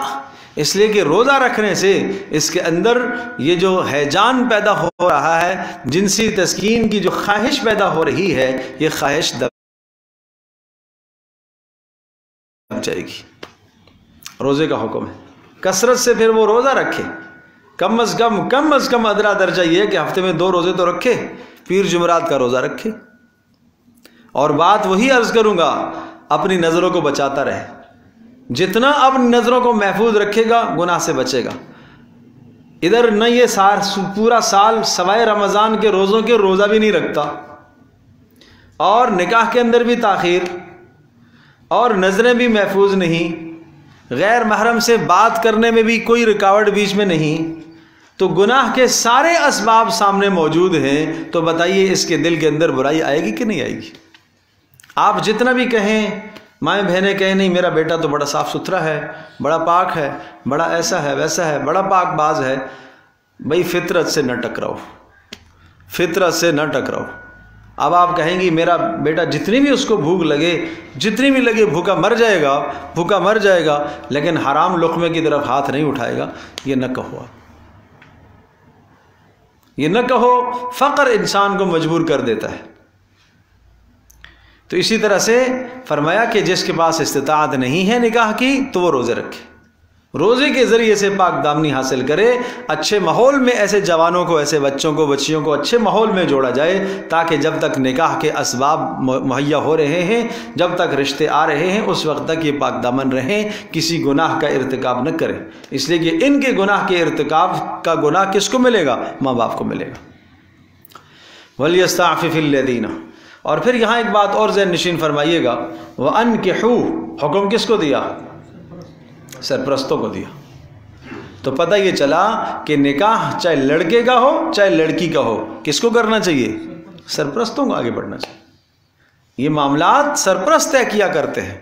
اس لیے کہ روزہ رکھنے سے اس کے اندر یہ جو ہیجان پیدا ہو رہا ہے، جنسی تسکین کی جو خواہش پیدا ہو رہی ہے، یہ خواہش دب جائے گی۔ روزے کا حکم ہے، کثرت سے پھر وہ روزہ رکھے، کم از کم ادنا درجہ یہ ہے کہ ہفتے میں 2 روزے تو رکھے، پیر جمعرات کا روزہ رکھے۔ اور بات وہی عرض کروں گا، اپنی نظروں کو بچاتا رہے، جتنا اپنی نظروں کو محفوظ رکھے گا گناہ سے بچے گا۔ ادھر نہ یہ پورا سال سوائے رمضان کے روزوں کے روزہ بھی نہیں رکھتا، اور نکاح کے اندر بھی تاخیر، اور نظریں بھی محفوظ نہیں، غیر محرم سے بات کرنے میں بھی کوئی رکاوٹ بیچ میں نہیں، تو گناہ کے سارے اسباب سامنے موجود ہیں، تو بتائیے اس کے دل کے اندر برائی آئے گی کہ نہیں آئے گی؟ آپ جتنا بھی کہیں، مائیں بہنیں کہیں نہیں میرا بیٹا تو بڑا صاف ستھرا ہے، بڑا پاک ہے، بڑا ایسا ہے ویسا ہے، بڑا پاک باز ہے، بھئی فطرت سے نہ ٹکراؤ، فطرت سے نہ ٹکراؤ۔ اب آپ کہیں گی میرا بیٹا جتنی بھی اس کو بھوک لگے، جتنی بھی لگے، بھوکا مر جائے گا، لیکن حرام لقمے کی طرف ہاتھ نہیں اٹھائے گا، یہ نہ کہو، یہ نہ کہو، فقر انسان کو مجبور کر دیتا ہے۔ تو اسی طرح سے فرمایا کہ جس کے پاس استطاعت نہیں ہے نکاح کی تو وہ روزے رکھے، روزے کے ذریعے سے پاک دامنی حاصل کرے، اچھے ماحول میں ایسے جوانوں کو، ایسے بچوں کو، بچیوں کو اچھے ماحول میں جوڑا جائے، تاکہ جب تک نکاح کے اسباب مہیا ہو رہے ہیں، جب تک رشتے آ رہے ہیں، اس وقت تک یہ پاک دامن رہیں، کسی گناہ کا ارتکاب نہ کریں، اس لیے کہ ان کے گناہ کے ارتکاب کا گناہ کس کو ملے گا؟ ماں باپ کو ملے گا۔ وَلْيَسْتَعْفِفِ الَّذِينَ، اور پھر یہاں ایک بات اور ذہن نشین فرمائیے گا، وَأَنْكِحُوا، حکم کس کو دیا؟ سرپرستوں کو دیا۔ تو پتہ یہ چلا کہ نکاح چاہے لڑکے کا ہو چاہے لڑکی کا ہو، کس کو کرنا چاہیے؟ سرپرستوں کو آگے بڑھنا چاہیے۔ یہ معاملات سرپرست طے کیا کرتے ہیں،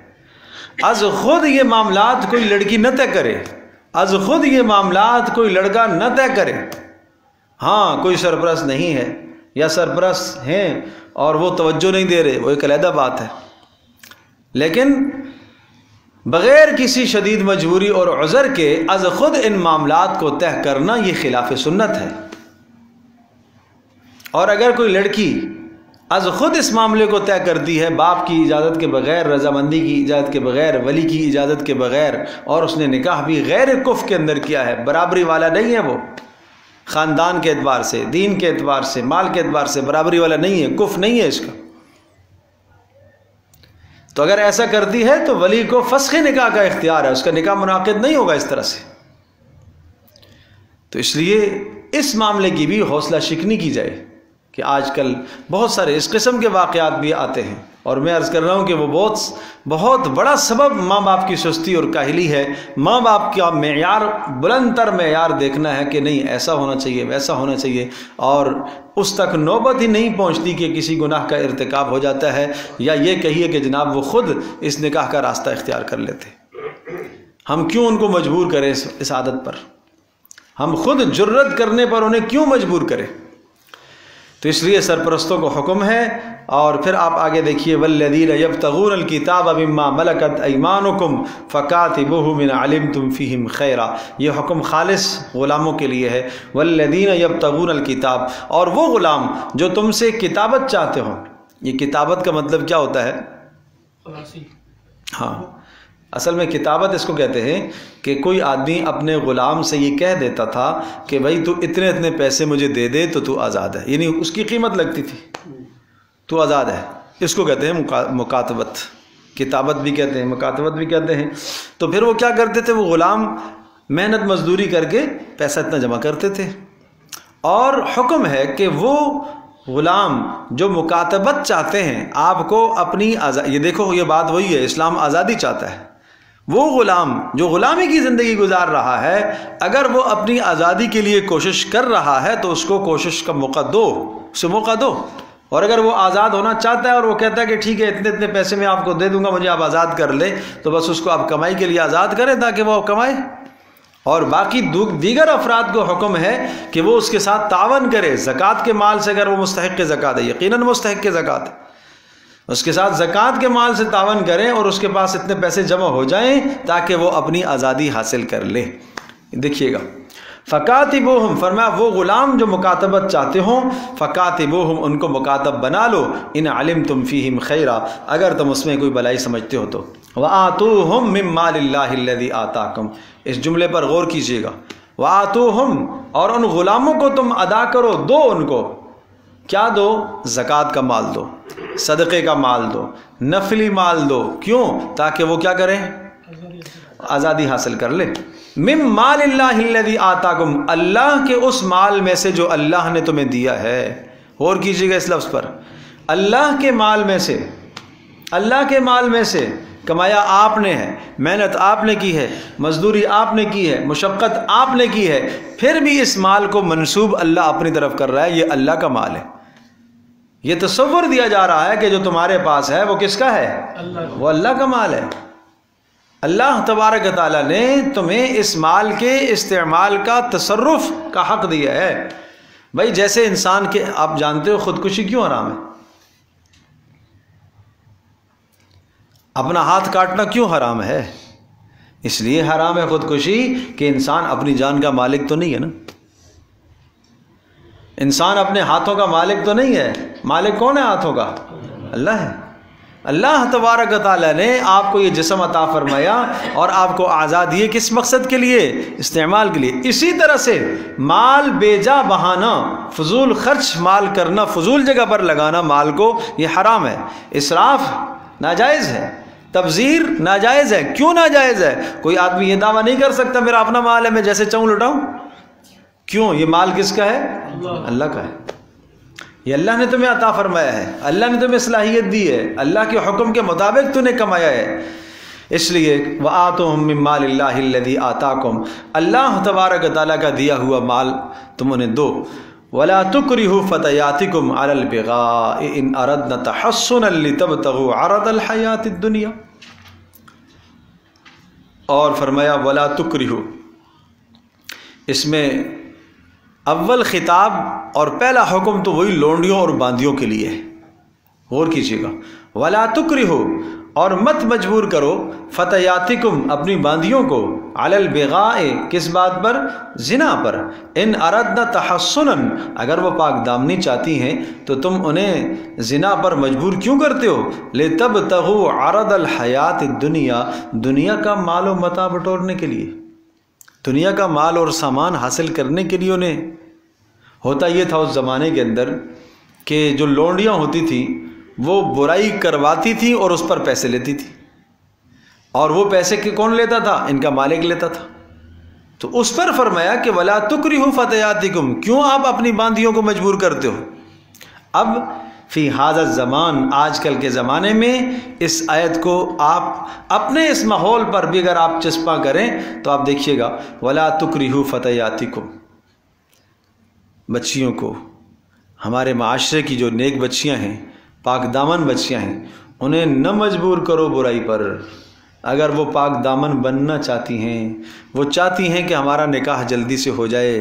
از خود یہ معاملات کوئی لڑکی نہ طے کرے، از خود یہ معاملات کوئی لڑکا نہ طے کرے۔ ہاں کوئی سرپرست نہیں ہے یا سرپرست ہیں اور وہ توجہ نہیں دے رہے، وہ ایک علیحدہ بات ہے، لیکن بغیر کسی شدید مجبوری اور عذر کے از خود ان معاملات کو طے کرنا یہ خلاف سنت ہے۔ اور اگر کوئی لڑکی از خود اس معاملے کو طے کرتی ہے، باپ کی اجازت کے بغیر، رضامندی کی اجازت کے بغیر، ولی کی اجازت کے بغیر، اور اس نے نکاح بھی غیر کف کے اندر کیا ہے، برابری والا نہیں ہے، وہ خاندان کے اعتبار سے، دین کے اعتبار سے، مال کے اعتبار سے برابری والا نہیں ہے، کف نہیں ہے اس کا، تو اگر ایسا کرتی ہے تو ولی کو فسخ نکاح کا اختیار ہے، اس کا نکاح منعقد نہیں ہوگا اس طرح سے۔ تو اس لیے اس معاملے کی بھی حوصلہ شکنی کی جائے کہ آج کل بہت سارے اس قسم کے واقعات بھی آتے ہیں، اور میں عرض کر رہا ہوں کہ وہ بہت بڑا سبب ماں باپ کی سستی اور کاہلی ہے۔ ماں باپ کا معیار، بلند تر معیار دیکھنا ہے کہ نہیں ایسا ہونا چاہیے، ویسا ہونا چاہیے، اور اس تک نوبت ہی نہیں پہنچتی کہ کسی گناہ کا ارتکاب ہو جاتا ہے، یا یہ کہیے کہ جناب وہ خود اس نکاح کا راستہ اختیار کر لیتے۔ ہم کیوں ان کو مجبور کریں اس عادت پر؟ ہم خود جرت کرنے پر انہیں کیوں مجبور کریں؟ تو اس لیے سرپرستوں کو حکم ہے. اور پھر آپ آگے دیکھیے والذین یبتغون الکتاب مما ملکت ایمانکم فکاتبوہ من علمتم فیہم خیرا. یہ حکم خالص غلاموں کے لیے ہے. والذین یبتغون الکتاب، اور وہ غلام جو تم سے کتابت چاہتے ہوں. یہ کتابت کا مطلب کیا ہوتا ہے؟ ہاں، اصل میں کتابت اس کو کہتے ہیں کہ کوئی آدمی اپنے غلام سے یہ کہہ دیتا تھا کہ بھائی تو اتنے اتنے پیسے مجھے دے دے تو آزاد ہے، یعنی اس کی قیمت لگتی تھی، تو آزاد ہے. اس کو کہتے ہیں مکاتبت. کتابت بھی کہتے ہیں، مکاتبت بھی کہتے ہیں. تو پھر وہ کیا کرتے تھے؟ وہ غلام محنت مزدوری کر کے پیسہ اتنا جمع کرتے تھے. اور حکم ہے کہ وہ غلام جو مکاتبت چاہتے ہیں آپ کو اپنی یہ دیکھو یہ بات وہی ہے، اسلام آزادی چاہتا ہے. وہ غلام جو غلامی کی زندگی گزار رہا ہے، اگر وہ اپنی آزادی کے لیے کوشش کر رہا ہے تو اس کو کوشش کا موقع دو، اسے موقع دو. اور اگر وہ آزاد ہونا چاہتا ہے اور وہ کہتا ہے کہ ٹھیک ہے اتنے اتنے پیسے میں آپ کو دے دوں گا، مجھے آپ آزاد کر لیں، تو بس اس کو آپ کمائی کے لیے آزاد کریں تاکہ وہ کمائے. اور باقی دیگر افراد کو حکم ہے کہ وہ اس کے ساتھ تعاون کرے. زکوٰۃ کے مال سے اگر وہ مستحق زکوٰۃ ہے، یقیناً مستحق زکوٰۃ ہے، اس کے ساتھ زکوٰۃ کے مال سے تعاون کریں اور اس کے پاس اتنے پیسے جمع ہو جائیں تاکہ وہ اپنی آزادی حاصل کر لے. دیکھیے گا فکاتبوہم، فرمایا وہ غلام جو مکاتبت چاہتے ہوں، فکاتبوہم ان کو مکاتب بنا لو، ان علمتم فیہم خیرا اگر تم اس میں کوئی بلائی سمجھتے ہو تو. وآتوہم من مال اللہ الذی آتاکم، اس جملے پر غور کیجیے گا. وآتوہم، اور ان غلاموں کو تم ادا کرو، دو ان کو. کیا دو؟ زکوٰۃ کا مال دو، صدقے کا مال دو، نفلی مال دو. کیوں؟ تاکہ وہ کیا کریں؟ آزادی حاصل کر لے. من مال اللہ الذی آتاکم، اللہ کے اس مال میں سے جو اللہ نے تمہیں دیا ہے. غور کیجیے گا اس لفظ پر، اللہ کے مال میں سے. اللہ کے مال میں سے کمایا آپ نے ہے، محنت آپ نے کی ہے، مزدوری آپ نے کی ہے، مشقت آپ نے کی ہے، پھر بھی اس مال کو منسوب اللہ اپنی طرف کر رہا ہے. یہ اللہ کا مال ہے. یہ تصور دیا جا رہا ہے کہ جو تمہارے پاس ہے وہ کس کا ہے؟ وہ اللہ کا مال ہے. اللہ تبارک تعالیٰ نے تمہیں اس مال کے استعمال کا تصرف کا حق دیا ہے. بھائی جیسے انسان کے، آپ جانتے ہو خودکشی کیوں حرام ہے؟ اپنا ہاتھ کاٹنا کیوں حرام ہے؟ اس لیے حرام ہے خودکشی کہ انسان اپنی جان کا مالک تو نہیں ہے نا. انسان اپنے ہاتھوں کا مالک تو نہیں ہے. مالک کون ہے ہاتھوں کا؟ اللہ ہے. اللہ تبارک تعالیٰ نے آپ کو یہ جسم عطا فرمایا اور آپ کو آزاد دیے، کس مقصد کے لیے؟ استعمال کے لیے. اسی طرح سے مال بے جا بہانا، فضول خرچ مال کرنا، فضول جگہ پر لگانا مال کو، یہ حرام ہے. اسراف ناجائز ہے، تبذیر ناجائز ہے. کیوں ناجائز ہے؟ کوئی آدمی یہ دعویٰ نہیں کر سکتا میرا اپنا مال ہے میں جیسے چاہوں لٹاؤں. کیوں؟ یہ مال کس کا ہے؟ اللہ کا ہے. یہ اللہ نے تمہیں عطا فرمایا ہے، اللہ نے تمہیں صلاحیت دی ہے، اللہ کے حکم کے مطابق تو نے کمایا ہے. اس لیے وآتوہم من مال اللہ الذی آتاکم، اللہ تبارک تعالیٰ کا دیا ہوا مال تم انہیں دو. ولا تکرہوا فتیاتکم علی البغاء ان اردنا تحصنا لتبتغوا عرض الحیاۃ الدنیا. اور فرمایا ولا تکرہوا، اس میں اول خطاب اور پہلا حکم تو وہی لونڈیوں اور باندیوں کے لیے ہے. غور کیجیے گا. ولا تکرہوا، اور مت مجبور کرو، فتیاتکم اپنی باندیوں کو، علی البغاء کس بات پر؟ زنا پر. ان اردنا تحصنا، اگر وہ پاک دامنی چاہتی ہیں تو تم انہیں زنا پر مجبور کیوں کرتے ہو؟ لتبتغوا عرض الحیات الدنیا، دنیا کا مال و متاع بٹورنے کے لیے، دنیا کا مال اور سامان حاصل کرنے کے لیے. انہیں ہوتا یہ تھا اس زمانے کے اندر کہ جو لونڈیاں ہوتی تھیں وہ برائی کرواتی تھیں اور اس پر پیسے لیتی تھی، اور وہ پیسے کون لیتا تھا؟ ان کا مالک لیتا تھا. تو اس پر فرمایا کہ ولا تکرہوا فتیاتکم، کیوں آپ اپنی باندیوں کو مجبور کرتے ہو؟ اب فی ھذا الزمان، آج کل کے زمانے میں اس آیت کو آپ اپنے اس ماحول پر بھی اگر آپ چسپاں کریں تو آپ دیکھیے گا ولا تکرہوا فتیاتکم، بچیوں کو، ہمارے معاشرے کی جو نیک بچیاں ہیں، پاک دامن بچیاں ہیں، انہیں نہ مجبور کرو برائی پر. اگر وہ پاک دامن بننا چاہتی ہیں، وہ چاہتی ہیں کہ ہمارا نکاح جلدی سے ہو جائے،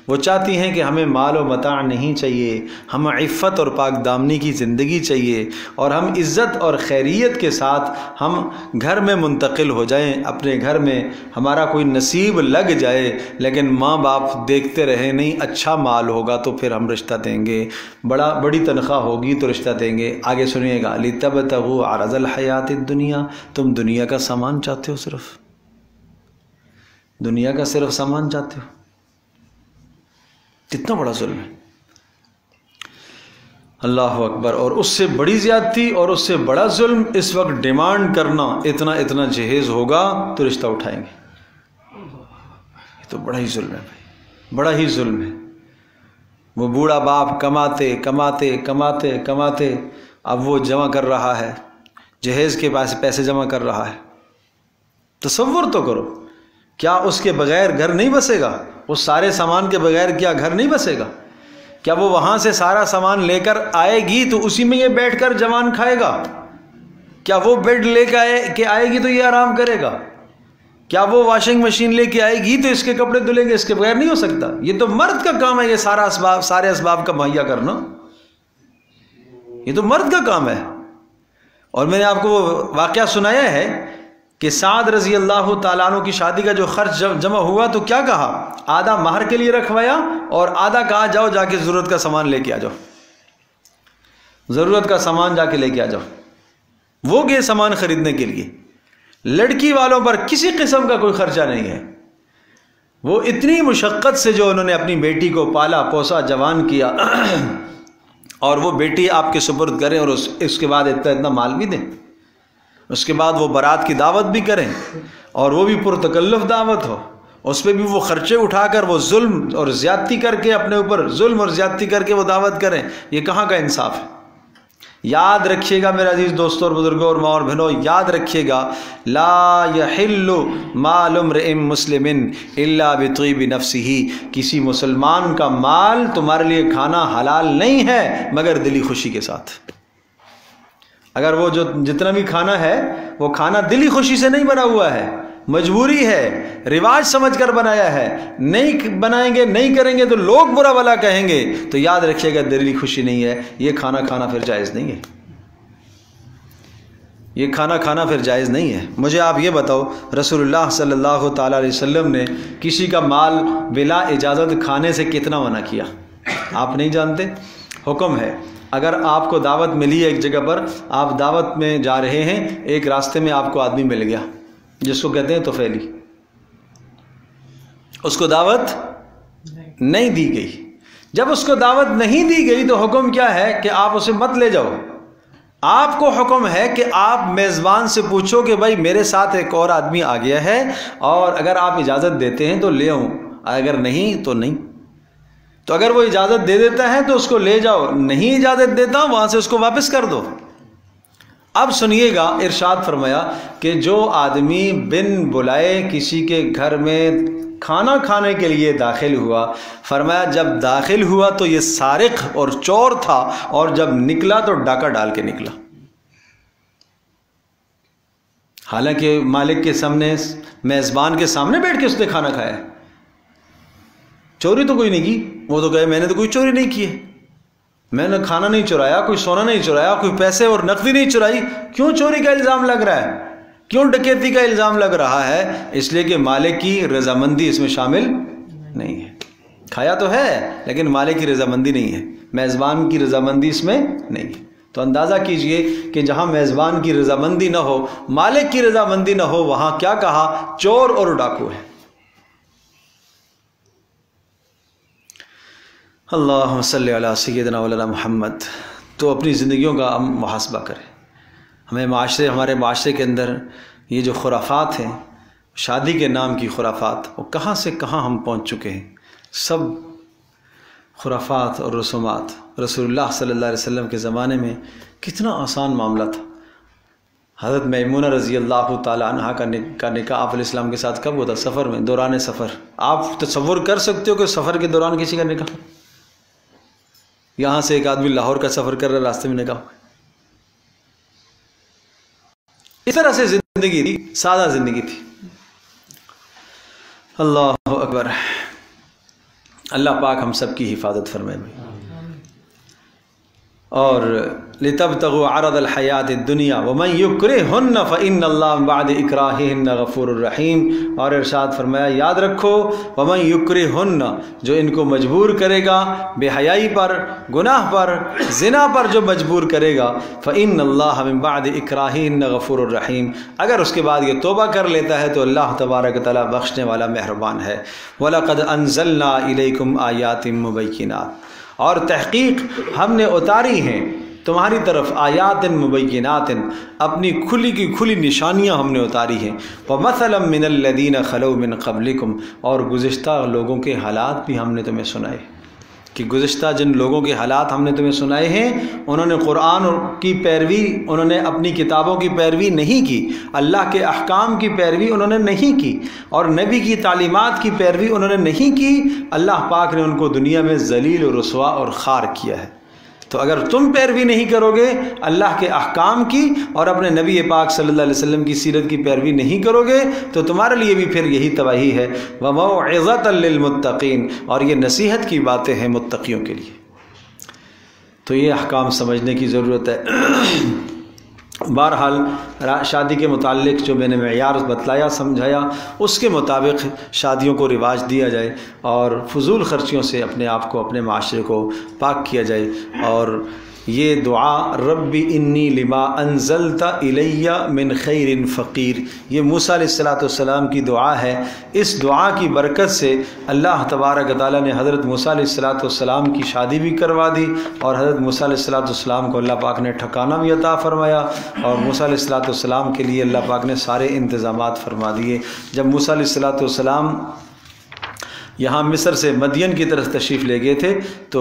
وہ چاہتی ہیں کہ ہمیں مال و متاع نہیں چاہیے، ہم عفت اور پاک دامنی کی زندگی چاہیے، اور ہم عزت اور خیریت کے ساتھ ہم گھر میں منتقل ہو جائیں، اپنے گھر میں ہمارا کوئی نصیب لگ جائے، لیکن ماں باپ دیکھتے رہیں نہیں اچھا مال ہوگا تو پھر ہم رشتہ دیں گے، بڑی تنخواہ ہوگی تو رشتہ دیں گے۔ آگے سنیے گا، لِتَبْتَغُوا عَرَضَ الْحَيَاةِ الدُّنْيَا، تم دنیا کا سامان چاہتے ہو، صرف دنیا کا صرف سامان چاہتے ہو۔ کتنا بڑا ظلم ہے، اللہ اکبر۔ اور اس سے بڑی زیادتی اور اس سے بڑا ظلم اس وقت ڈیمانڈ کرنا، اتنا جہیز ہوگا تو رشتہ اٹھائیں گے۔ یہ تو بڑا ہی ظلم ہے بھائی، بڑا ہی ظلم ہے۔ وہ بوڑھا باپ کماتے کماتے کماتے کماتے اب وہ جمع کر رہا ہے، جہیز کے پاس پیسے جمع کر رہا ہے۔ تصور تو کرو، کیا اس کے بغیر گھر نہیں بسے گا؟ اس سارے سامان کے بغیر کیا گھر نہیں بسے گا؟ کیا وہ وہاں سے سارا سامان لے کر آئے گی تو اسی میں یہ بیٹھ کر جوان کھائے گا؟ کیا وہ بیڈ لے کے آئے گی تو یہ آرام کرے گا؟ کیا وہ واشنگ مشین لے کے آئے گی تو اس کے کپڑے دھلیں گے؟ اس کے بغیر نہیں ہو سکتا۔ یہ تو مرد کا کام ہے، یہ سارے اسباب کا مہیا کرنا، یہ تو مرد کا کام ہے۔ اور میں نے آپ کو وہ واقعہ سنایا ہے کہ سعد رضی اللہ تعالیٰ عنہ کی شادی کا جو خرچ جمع ہوا تو کیا کہا؟ آدھا مہر کے لیے رکھوایا اور آدھا کہا جاؤ جا کے ضرورت کا سامان لے کے آ جاؤ، ضرورت کا سامان جا کے لے کے آ جاؤ۔ وہ گئے سامان خریدنے کے لیے، لڑکی والوں پر کسی قسم کا کوئی خرچہ نہیں ہے۔ وہ اتنی مشقت سے جو انہوں نے اپنی بیٹی کو پالا پوسا جوان کیا، اور وہ بیٹی آپ کے سپرد کریں اور اس کے بعد اتنا مال بھی دیں، اس کے بعد وہ بارات کی دعوت بھی کریں اور وہ بھی پرتکلف دعوت ہو، اس پہ بھی وہ خرچے اٹھا کر وہ ظلم اور زیادتی کر کے اپنے اوپر ظلم اور زیادتی کر کے وہ دعوت کریں، یہ کہاں کا انصاف ہے؟ یاد رکھیے گا میرے عزیز دوستوں اور بزرگوں اور ماں اور بہنوں، یاد رکھیے گا، لا یحل مال امرئ مسلم الا بطیب نفسہ، کسی مسلمان کا مال تمہارے لیے کھانا حلال نہیں ہے مگر دلی خوشی کے ساتھ۔ اگر وہ جتنا بھی کھانا ہے وہ کھانا دلی خوشی سے نہیں بنا ہوا ہے، مجبوری ہے، رواج سمجھ کر بنایا ہے، نہیں بنائیں گے نہیں کریں گے تو لوگ برا بھلا کہیں گے، تو یاد رکھیے گا دلی خوشی نہیں ہے، یہ کھانا کھانا پھر جائز نہیں ہے، یہ کھانا کھانا پھر جائز نہیں ہے۔ مجھے آپ یہ بتاؤ، رسول اللہ صلی اللہ تعالیٰ علیہ وسلم نے کسی کا مال بلا اجازت کھانے سے کتنا منع کیا؟ آپ نہیں جانتے؟ حکم ہے، اگر آپ کو دعوت ملی ہے ایک جگہ پر، آپ دعوت میں جا رہے ہیں، ایک راستے میں آپ کو آدمی مل گیا جس کو کہتے ہیں طفیلی، اس کو دعوت نہیں دی گئی۔ جب اس کو دعوت نہیں دی گئی تو حکم کیا ہے کہ آپ اسے مت لے جاؤ، آپ کو حکم ہے کہ آپ میزبان سے پوچھو کہ بھائی میرے ساتھ ایک اور آدمی آ گیا ہے، اور اگر آپ اجازت دیتے ہیں تو لے آؤں، اگر نہیں تو نہیں۔ تو اگر وہ اجازت دے دیتا ہے تو اس کو لے جاؤ، نہیں اجازت دیتا وہاں سے اس کو واپس کر دو۔ اب سنیے گا، ارشاد فرمایا کہ جو آدمی بن بلائے کسی کے گھر میں کھانا کھانے کے لیے داخل ہوا، فرمایا جب داخل ہوا تو یہ سارق اور چور تھا، اور جب نکلا تو ڈاکہ ڈال کے نکلا، حالانکہ مالک کے سامنے، میزبان کے سامنے بیٹھ کے اس نے کھانا کھایا۔ چوری تو کوئی نہیں کی، وہ تو کہے میں نے تو کوئی چوری نہیں کی ہے، میں نے کھانا نہیں چرایا، کوئی سونا نہیں چرایا، کوئی پیسے اور نقدی نہیں چرائی۔ کیوں چوری کا الزام لگ رہا ہے؟ کیوں ڈکیتی کا الزام لگ رہا ہے؟ اس لیے کہ مالک کی رضامندی اس میں شامل نہیں ہے۔ کھایا تو ہے لیکن مالک کی رضامندی نہیں ہے، میزبان کی رضامندی اس میں نہیں ہے۔ تو اندازہ کیجئے کہ جہاں میزبان کی رضامندی نہ ہو، مالک کی رضامندی نہ ہو، وہاں کیا کہا؟ چور اور ڈاکو ہے۔ اللہم صلی علی سیدنا مولانا محمد۔ تو اپنی زندگیوں کا ہم محاسبہ کریں، ہمارے معاشرے کے اندر یہ جو خرافات ہیں، شادی کے نام کی خرافات، وہ کہاں سے کہاں ہم پہنچ چکے ہیں۔ سب خرافات اور رسومات۔ رسول اللہ صلی اللہ علیہ وسلم کے زمانے میں کتنا آسان معاملہ تھا۔ حضرت میمونہ رضی اللہ تعالیٰ عنہ کا نکاح آپ علیہ السلام کے ساتھ کب ہوتا؟ سفر میں، دوران سفر۔ آپ تصور کر سکتے ہو کہ سفر کے دوران کسی کا نکاح؟ یہاں سے ایک آدمی لاہور کا سفر کر رہا ہے، راستے میں نکاح۔ اس طرح سے زندگی تھی، سادہ زندگی تھی۔ اللہ اکبر۔ اللہ پاک ہم سب کی حفاظت فرمائے۔ اور لِتَبْتَغُوا عَرَضَ الْحَيَاةِ الدُّنْيَا وَمَنْ يُكْرِهُنَّ فَإِنَّ اللَّهَ مِن بَعْدِ إِكْرَاهِهِنَّ غَفُورٌ رَحِيمٌ۔ اور ارشاد فرمایا یاد رکھو وَمَنْ يُكْرِهُنَّ، جو ان کو مجبور کرے گا بے حیائی پر، گناہ پر، زنا پر جو مجبور کرے گا، فَإِنَّ اللَّهَ مِن بَعْدِ إِكْرَاهِهِنَّ غَفُورٌ رَحِيمٌ، اگر اس کے بعد یہ توبہ کر لیتا ہے تو اللہ تبارک و تعالیٰ بخشنے والا مہربان ہے۔ وَلَقَدْ أَنزَلْنَا إِلَيْكُمْ آيَاتٍ مُبَيِّنَاتٍ، اور تحقیق ہم نے اتاری ہیں تمہاری طرف آیات مبینات، اپنی کھلی کی کھلی نشانیاں ہم نے اتاری ہیں۔ وَمَثَلًا مِّنَ الَّذِينَ خَلَوْا مِن قَبْلِكُمْ، اور گزشتہ لوگوں کے حالات بھی ہم نے تمہیں سنائے، کہ گزشتہ جن لوگوں کے حالات ہم نے تمہیں سنائے ہیں، انہوں نے قرآن کی پیروی، انہوں نے اپنی کتابوں کی پیروی نہیں کی، اللہ کے احکام کی پیروی انہوں نے نہیں کی، اور نبی کی تعلیمات کی پیروی انہوں نے نہیں کی۔ اللہ پاک نے ان کو دنیا میں ذلیل و رسوا اور خوار کیا ہے۔ تو اگر تم پیروی نہیں کرو گے اللہ کے احکام کی، اور اپنے نبی پاک صلی اللہ علیہ وسلم کی سیرت کی پیروی نہیں کرو گے، تو تمہارے لیے بھی پھر یہی تباہی ہے۔ وَمَوْعِظَةً لِّلْمُتَّقِينَ، اور یہ نصیحت کی باتیں ہیں متقیوں کے لیے۔ تو یہ احکام سمجھنے کی ضرورت ہے۔ بہرحال شادی کے متعلق جو میں نے معیار بتلایا سمجھایا، اس کے مطابق شادیوں کو رواج دیا جائے، اور فضول خرچیوں سے اپنے آپ کو، اپنے معاشرے کو پاک کیا جائے۔ اور یہ دعا رب انی لما انزلت الی من خیر فقیر، یہ موسیٰ علیہ السلام کی دعا ہے۔ اس دعا کی برکت سے اللہ تبارک و تعالیٰ نے حضرت موسیٰ علیہ السلام کی شادی بھی کروا دی، اور حضرت موسیٰ علیہ السلام کو اللہ پاک نے ٹھکانہ بھی عطا فرمایا، اور موسیٰ علیہ السلام کے لیے اللہ پاک نے سارے انتظامات فرما دیے۔ جب موسیٰ علیہ السلام یہاں مصر سے مدین کی طرف تشریف لے گئے تھے، تو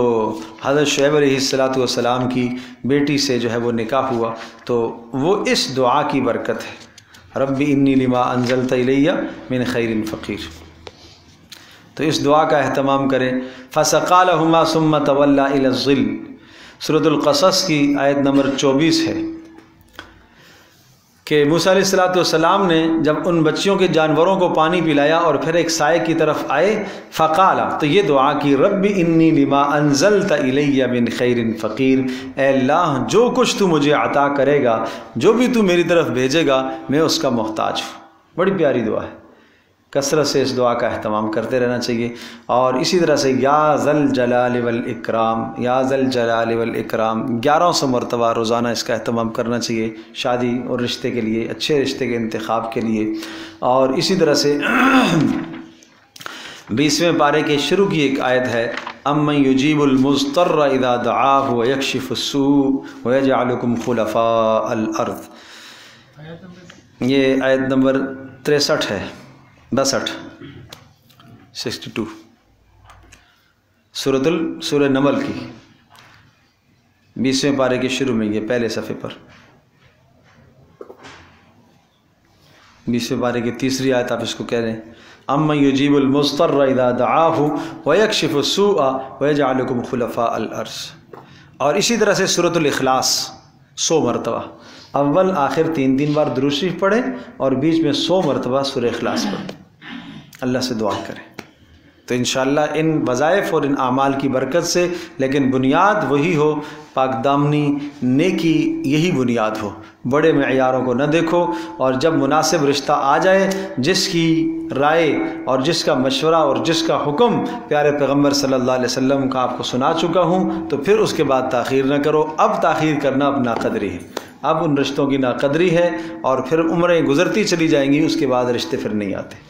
حضرت شعیب علیہ السلام کی بیٹی سے جو ہے وہ نکاح ہوا، تو وہ اس دعا کی برکت ہے، رب انی لما انزلت الی من خیر فقیر۔ تو اس دعا کا اہتمام کریں۔ فسقا لہما ثم تولی الی الظل، سورۃ القصص کی آیت نمبر 24 ہے کہ موسیٰ علیہ السلام نے جب ان بچیوں کے جانوروں کو پانی پلایا اور پھر ایک سائے کی طرف آئے، فقالا، تو یہ دعا کی رب انی لما انزلت الی من خیر فقیر، اے اللہ جو کچھ تو مجھے عطا کرے گا، جو بھی تو میری طرف بھیجے گا، میں اس کا محتاج ہوں۔ بڑی پیاری دعا ہے، کثرت سے اس دعا کا اہتمام کرتے رہنا چاہیے۔ اور اسی طرح سے یا ذل جلال والاکرام، یا ذل جلال والاکرام 1100 مرتبہ روزانہ اس کا اہتمام کرنا چاہیے، شادی اور رشتے کے لیے، اچھے رشتے کے انتخاب کے لیے۔ اور اسی طرح سے 20ویں پارے کے شروع کی ایک آیت ہے، امن یجیب المضطر اذا دعاہ ویکشف السوء ویجعلکم خلفاء الارض، یہ آیت نمبر 63 ہے، 62 سورہ نمل کی 20ویں پارے کے شروع میں، یہ پہلے صفحے پر 20ویں پارے کی تیسری آیت آپ اس کو کہہ رہے ہیں، امن یجیب المضطر اذا دعاہ ویکشف السوء ویجعلکم خلفاء الارض۔ اور اسی طرح سے سورۃ الاخلاص 100 مرتبہ، اول آخر 3 بار درود شریف پڑھیں، اور بیچ میں 100 مرتبہ سورہ اخلاص پڑھیں، اللہ سے دعا کریں۔ تو انشاءاللہ ان وظائف اور ان اعمال کی برکت سے، لیکن بنیاد وہی ہو، پاک دامنی نیکی یہی بنیاد ہو، بڑے معیاروں کو نہ دیکھو، اور جب مناسب رشتہ آ جائے، جس کی رائے اور جس کا مشورہ اور جس کا حکم پیارے پیغمبر صلی اللہ علیہ وسلم کا آپ کو سنا چکا ہوں، تو پھر اس کے بعد تاخیر نہ کرو۔ اب تاخیر کرنا اب ناقدری ہے، اب ان رشتوں کی ناقدری ہے، اور پھر عمریں گزرتی چلی جائیں گی، اس کے بعد رشتے پھر نہیں آتے۔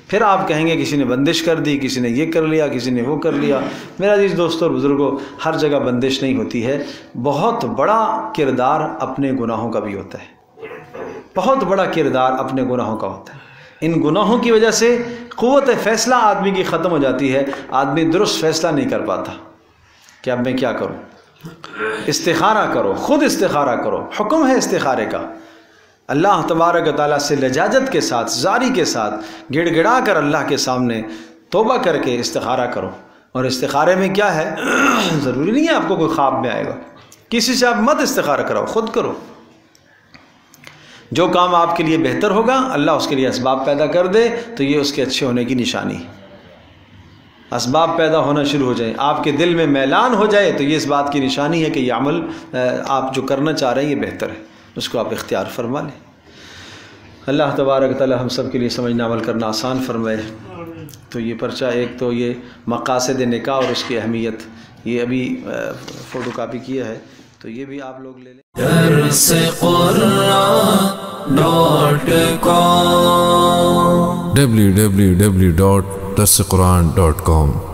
پھر آپ کہیں گے کسی نے بندش کر دی، کسی نے یہ کر لیا، کسی نے وہ کر لیا۔ میرا عزیز دوستوں اور بزرگوں، ہر جگہ بندش نہیں ہوتی ہے، بہت بڑا کردار اپنے گناہوں کا بھی ہوتا ہے، بہت بڑا کردار اپنے گناہوں کا ہوتا ہے۔ ان گناہوں کی وجہ سے قوت فیصلہ آدمی کی ختم ہو جاتی ہے، آدمی درست فیصلہ نہیں کر پاتا کہ اب میں کیا کروں۔ استخارہ کرو، خود استخارہ کرو، حکم ہے استخارے کا۔ اللہ تبارک و تعالیٰ سے لجاجت کے ساتھ، زاری کے ساتھ گڑ گڑا کر اللہ کے سامنے توبہ کر کے استخارہ کرو۔ اور استخارے میں کیا ہے، ضروری نہیں ہے آپ کو کوئی خواب میں آئے گا، کسی سے آپ مت استخارہ کراؤ، خود کرو۔ جو کام آپ کے لیے بہتر ہوگا اللہ اس کے لیے اسباب پیدا کر دے تو یہ اس کے اچھے ہونے کی نشانی. اسباب پیدا ہونا شروع ہو جائیں، آپ کے دل میں میلان ہو جائے تو یہ اس بات کی نشانی ہے کہ یہ عمل آپ جو کرنا چاہ رہے ہیں یہ بہتر ہے، اس کو آپ اختیار فرما لیں. اللہ تبارک تعالی ہم سب کے لیے سمجھنا عمل کرنا آسان فرمائے. تو یہ پرچہ ایک تو یہ مقاصد نکاح اور اس کی اہمیت، یہ ابھی فوٹو کاپی کیا ہے تو یہ بھی آپ لوگ لے لیں. www.darsequran.com